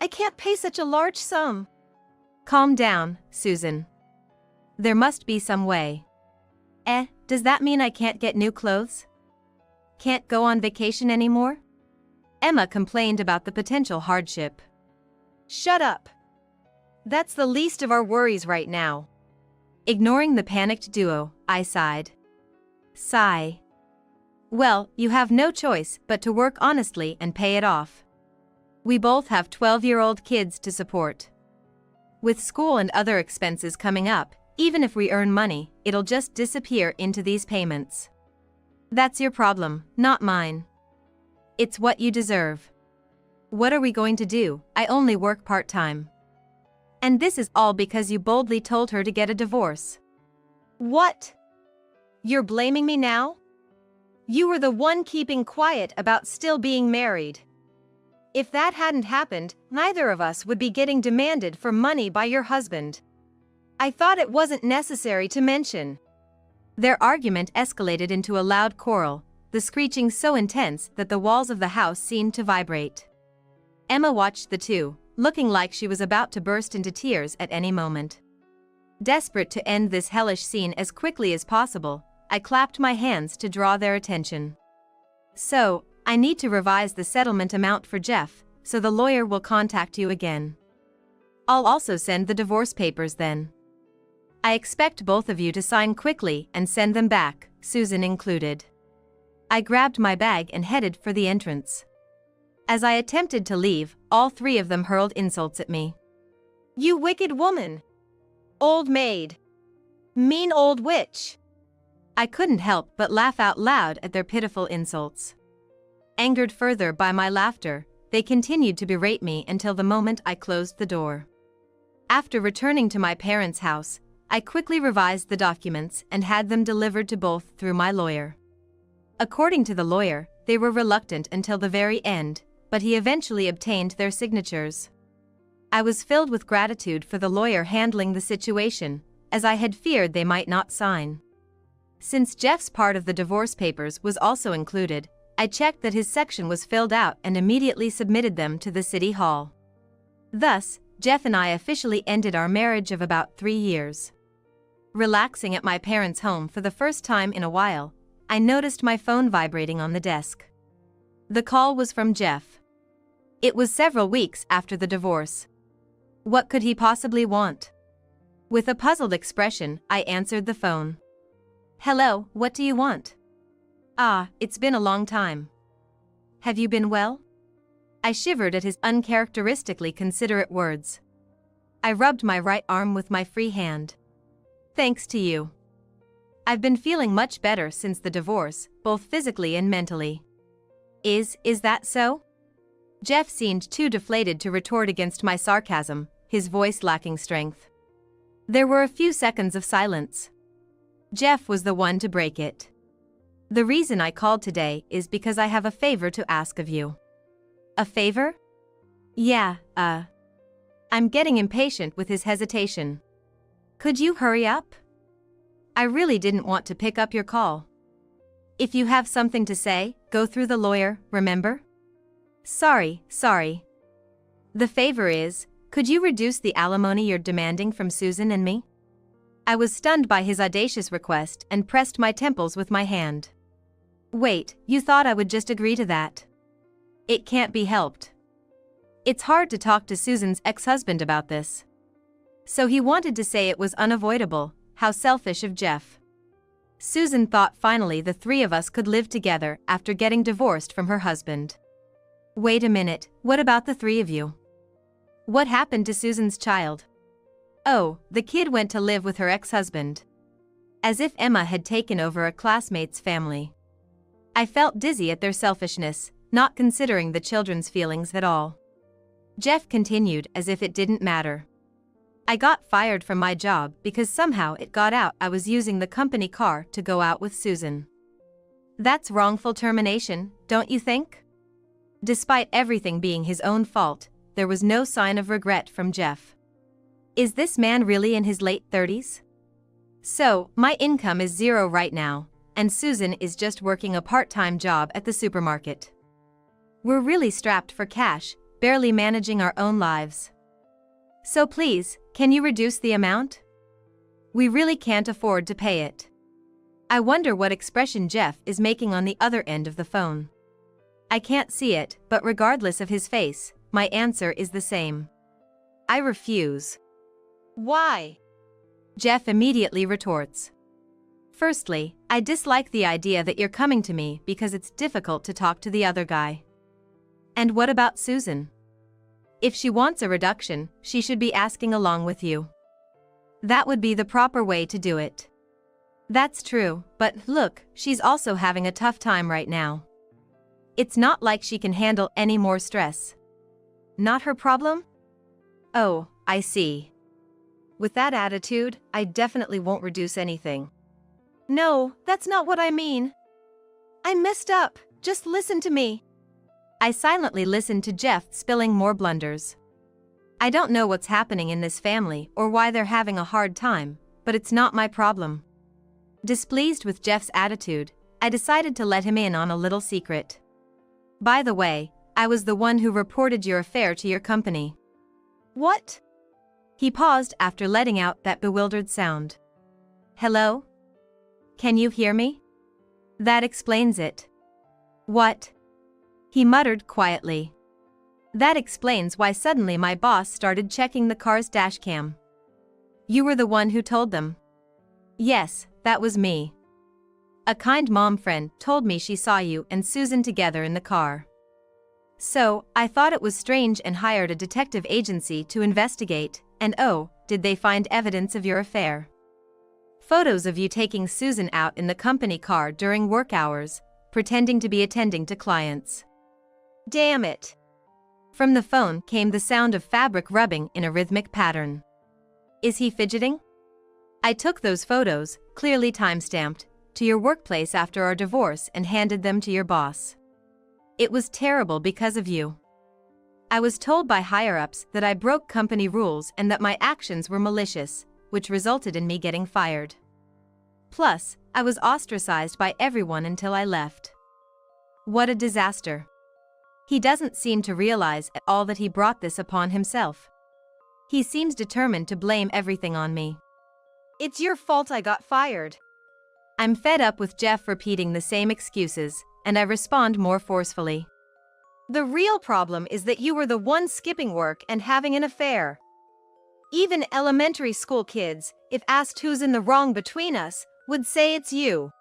I can't pay such a large sum. Calm down, Susan. There must be some way. Does that mean I can't get new clothes? Can't go on vacation anymore? Emma complained about the potential hardship. Shut up. That's the least of our worries right now. Ignoring the panicked duo, I sighed. Sigh. Well, you have no choice but to work honestly and pay it off. We both have 12-year-old kids to support. With school and other expenses coming up, even if we earn money, it'll just disappear into these payments. That's your problem, not mine. It's what you deserve. What are we going to do? I only work part-time. And this is all because you boldly told her to get a divorce. What? You're blaming me now? You were the one keeping quiet about still being married. If that hadn't happened, neither of us would be getting demanded for money by your husband. I thought it wasn't necessary to mention. Their argument escalated into a loud quarrel, the screeching so intense that the walls of the house seemed to vibrate. Emma watched the two, looking like she was about to burst into tears at any moment. Desperate to end this hellish scene as quickly as possible, I clapped my hands to draw their attention. So, I need to revise the settlement amount for Jeff, so the lawyer will contact you again. I'll also send the divorce papers then. I expect both of you to sign quickly and send them back, Susan included. I grabbed my bag and headed for the entrance. As I attempted to leave, all three of them hurled insults at me. You wicked woman! Old maid! Mean old witch! I couldn't help but laugh out loud at their pitiful insults. Angered further by my laughter, they continued to berate me until the moment I closed the door. After returning to my parents' house, I quickly revised the documents and had them delivered to both through my lawyer. According to the lawyer, they were reluctant until the very end, but he eventually obtained their signatures. I was filled with gratitude for the lawyer handling the situation, as I had feared they might not sign. Since Jeff's part of the divorce papers was also included, I checked that his section was filled out and immediately submitted them to the city hall. Thus, Jeff and I officially ended our marriage of about 3 years. Relaxing at my parents' home for the first time in a while, I noticed my phone vibrating on the desk. The call was from Jeff. It was several weeks after the divorce. What could he possibly want? With a puzzled expression, I answered the phone. Hello, what do you want? Ah, it's been a long time. Have you been well? I shivered at his uncharacteristically considerate words. I rubbed my right arm with my free hand. Thanks to you. I've been feeling much better since the divorce, both physically and mentally. Is that so? Jeff seemed too deflated to retort against my sarcasm, his voice lacking strength. There were a few seconds of silence. Jeff was the one to break it. The reason I called today is because I have a favor to ask of you. A favor? Yeah, I'm getting impatient with his hesitation. Could you hurry up? I really didn't want to pick up your call. If you have something to say, go through the lawyer, remember? Sorry. The favor is, could you reduce the alimony you're demanding from Susan and me? I was stunned by his audacious request and pressed my temples with my hand. Wait, you thought I would just agree to that? It can't be helped. It's hard to talk to Susan's ex-husband about this. So he wanted to say it was unavoidable. How selfish of Jeff. Susan thought finally the three of us could live together after getting divorced from her husband. Wait a minute, what about the three of you? What happened to Susan's child? Oh, the kid went to live with her ex-husband. As if Emma had taken over a classmate's family. I felt dizzy at their selfishness, not considering the children's feelings at all. Jeff continued as if it didn't matter. I got fired from my job because somehow it got out I was using the company car to go out with Susan. That's wrongful termination, don't you think? Despite everything being his own fault, there was no sign of regret from Jeff. Is this man really in his late 30s? So, my income is zero right now, and Susan is just working a part-time job at the supermarket. We're really strapped for cash, barely managing our own lives. So please, can you reduce the amount? We really can't afford to pay it. I wonder what expression Jeff is making on the other end of the phone. I can't see it, but regardless of his face, my answer is the same. I refuse. Why? Jeff immediately retorts. Firstly, I dislike the idea that you're coming to me because it's difficult to talk to the other guy. And what about Susan? If she wants a reduction, she should be asking along with you. That would be the proper way to do it. That's true, but look, she's also having a tough time right now. It's not like she can handle any more stress. Not her problem? Oh, I see. With that attitude, I definitely won't reduce anything. No, that's not what I mean. I messed up, just listen to me. I silently listened to Jeff spilling more blunders. I don't know what's happening in this family or why they're having a hard time, but it's not my problem. Displeased with Jeff's attitude, I decided to let him in on a little secret. By the way, I was the one who reported your affair to your company. What? He paused after letting out that bewildered sound. Hello? Can you hear me? That explains it. What? He muttered quietly. That explains why suddenly my boss started checking the car's dashcam. You were the one who told them? Yes, that was me. A kind mom friend told me she saw you and Susan together in the car. So, I thought it was strange and hired a detective agency to investigate, and oh, did they find evidence of your affair? Photos of you taking Susan out in the company car during work hours, pretending to be attending to clients. Damn it! From the phone came the sound of fabric rubbing in a rhythmic pattern. Is he fidgeting? I took those photos, clearly time-stamped, to your workplace after our divorce and handed them to your boss. It was terrible because of you. I was told by higher-ups that I broke company rules and that my actions were malicious, which resulted in me getting fired. Plus, I was ostracized by everyone until I left. What a disaster. He doesn't seem to realize at all that he brought this upon himself. He seems determined to blame everything on me. It's your fault I got fired. I'm fed up with Jeff repeating the same excuses, and I respond more forcefully. The real problem is that you were the one skipping work and having an affair. Even elementary school kids, if asked who's in the wrong between us, would say it's you.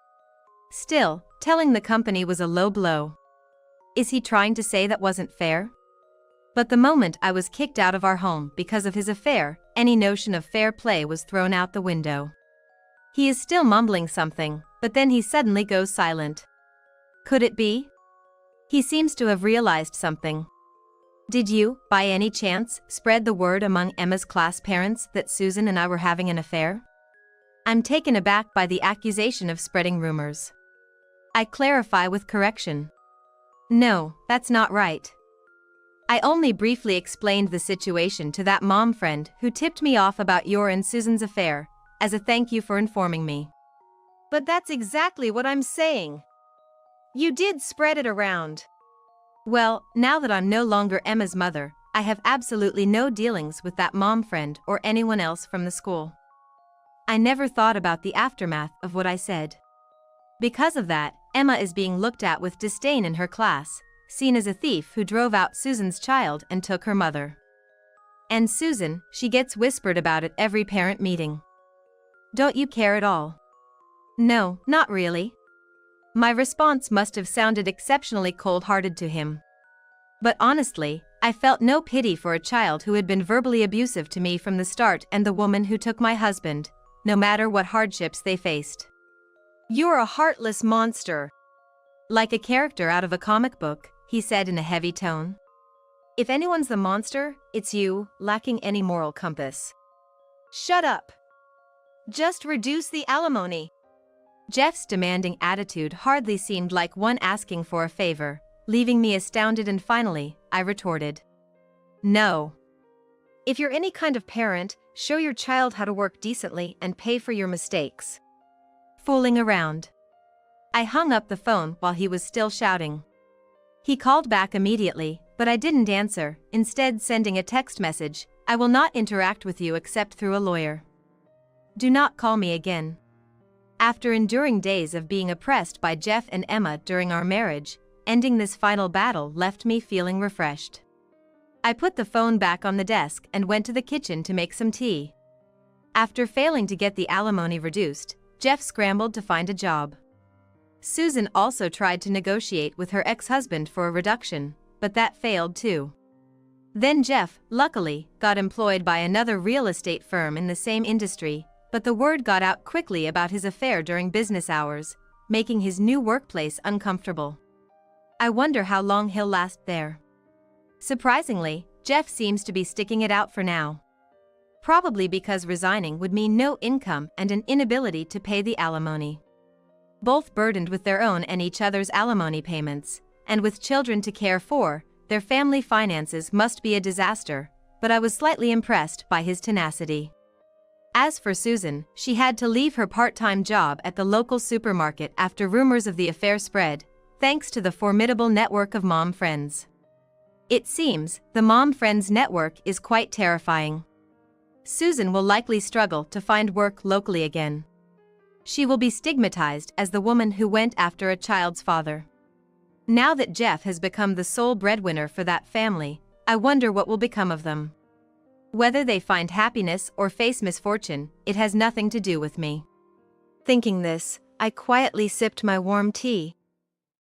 Still, telling the company was a low blow. Is he trying to say that wasn't fair? But the moment I was kicked out of our home because of his affair, any notion of fair play was thrown out the window. He is still mumbling something, but then he suddenly goes silent. Could it be? He seems to have realized something. Did you, by any chance, spread the word among Emma's class parents that Susan and I were having an affair? I'm taken aback by the accusation of spreading rumors. I clarify with correction. No, that's not right. I only briefly explained the situation to that mom friend who tipped me off about your and Susan's affair, as a thank you for informing me. But that's exactly what I'm saying. You did spread it around. Well, now that I'm no longer Emma's mother, I have absolutely no dealings with that mom friend or anyone else from the school. I never thought about the aftermath of what I said. Because of that, Emma is being looked at with disdain in her class, seen as a thief who drove out Susan's child and took her mother. And Susan, she gets whispered about at every parent meeting. Don't you care at all? No, not really. My response must have sounded exceptionally cold-hearted to him. But honestly, I felt no pity for a child who had been verbally abusive to me from the start and the woman who took my husband, no matter what hardships they faced. You're a heartless monster. Like a character out of a comic book, he said in a heavy tone. If anyone's the monster, it's you, lacking any moral compass. Shut up. Just reduce the alimony. Jeff's demanding attitude hardly seemed like one asking for a favor, leaving me astounded, and finally, I retorted. No. If you're any kind of parent, show your child how to work decently and pay for your mistakes. Fooling around. I hung up the phone while he was still shouting. He called back immediately, but I didn't answer, instead sending a text message, I will not interact with you except through a lawyer. Do not call me again. After enduring days of being oppressed by Jeff and Emma during our marriage, ending this final battle left me feeling refreshed. I put the phone back on the desk and went to the kitchen to make some tea. After failing to get the alimony reduced, Jeff scrambled to find a job. Susan also tried to negotiate with her ex-husband for a reduction, but that failed too. Then Jeff, luckily, got employed by another real estate firm in the same industry, but the word got out quickly about his affair during business hours, making his new workplace uncomfortable. I wonder how long he'll last there. Surprisingly, Jeff seems to be sticking it out for now. Probably because resigning would mean no income and an inability to pay the alimony. Both burdened with their own and each other's alimony payments, and with children to care for, their family finances must be a disaster, but I was slightly impressed by his tenacity. As for Susan, she had to leave her part-time job at the local supermarket after rumors of the affair spread, thanks to the formidable network of mom friends. It seems the mom friends network is quite terrifying. Susan will likely struggle to find work locally again. She will be stigmatized as the woman who went after a child's father. Now that Jeff has become the sole breadwinner for that family, I wonder what will become of them. Whether they find happiness or face misfortune, it has nothing to do with me. Thinking this, I quietly sipped my warm tea.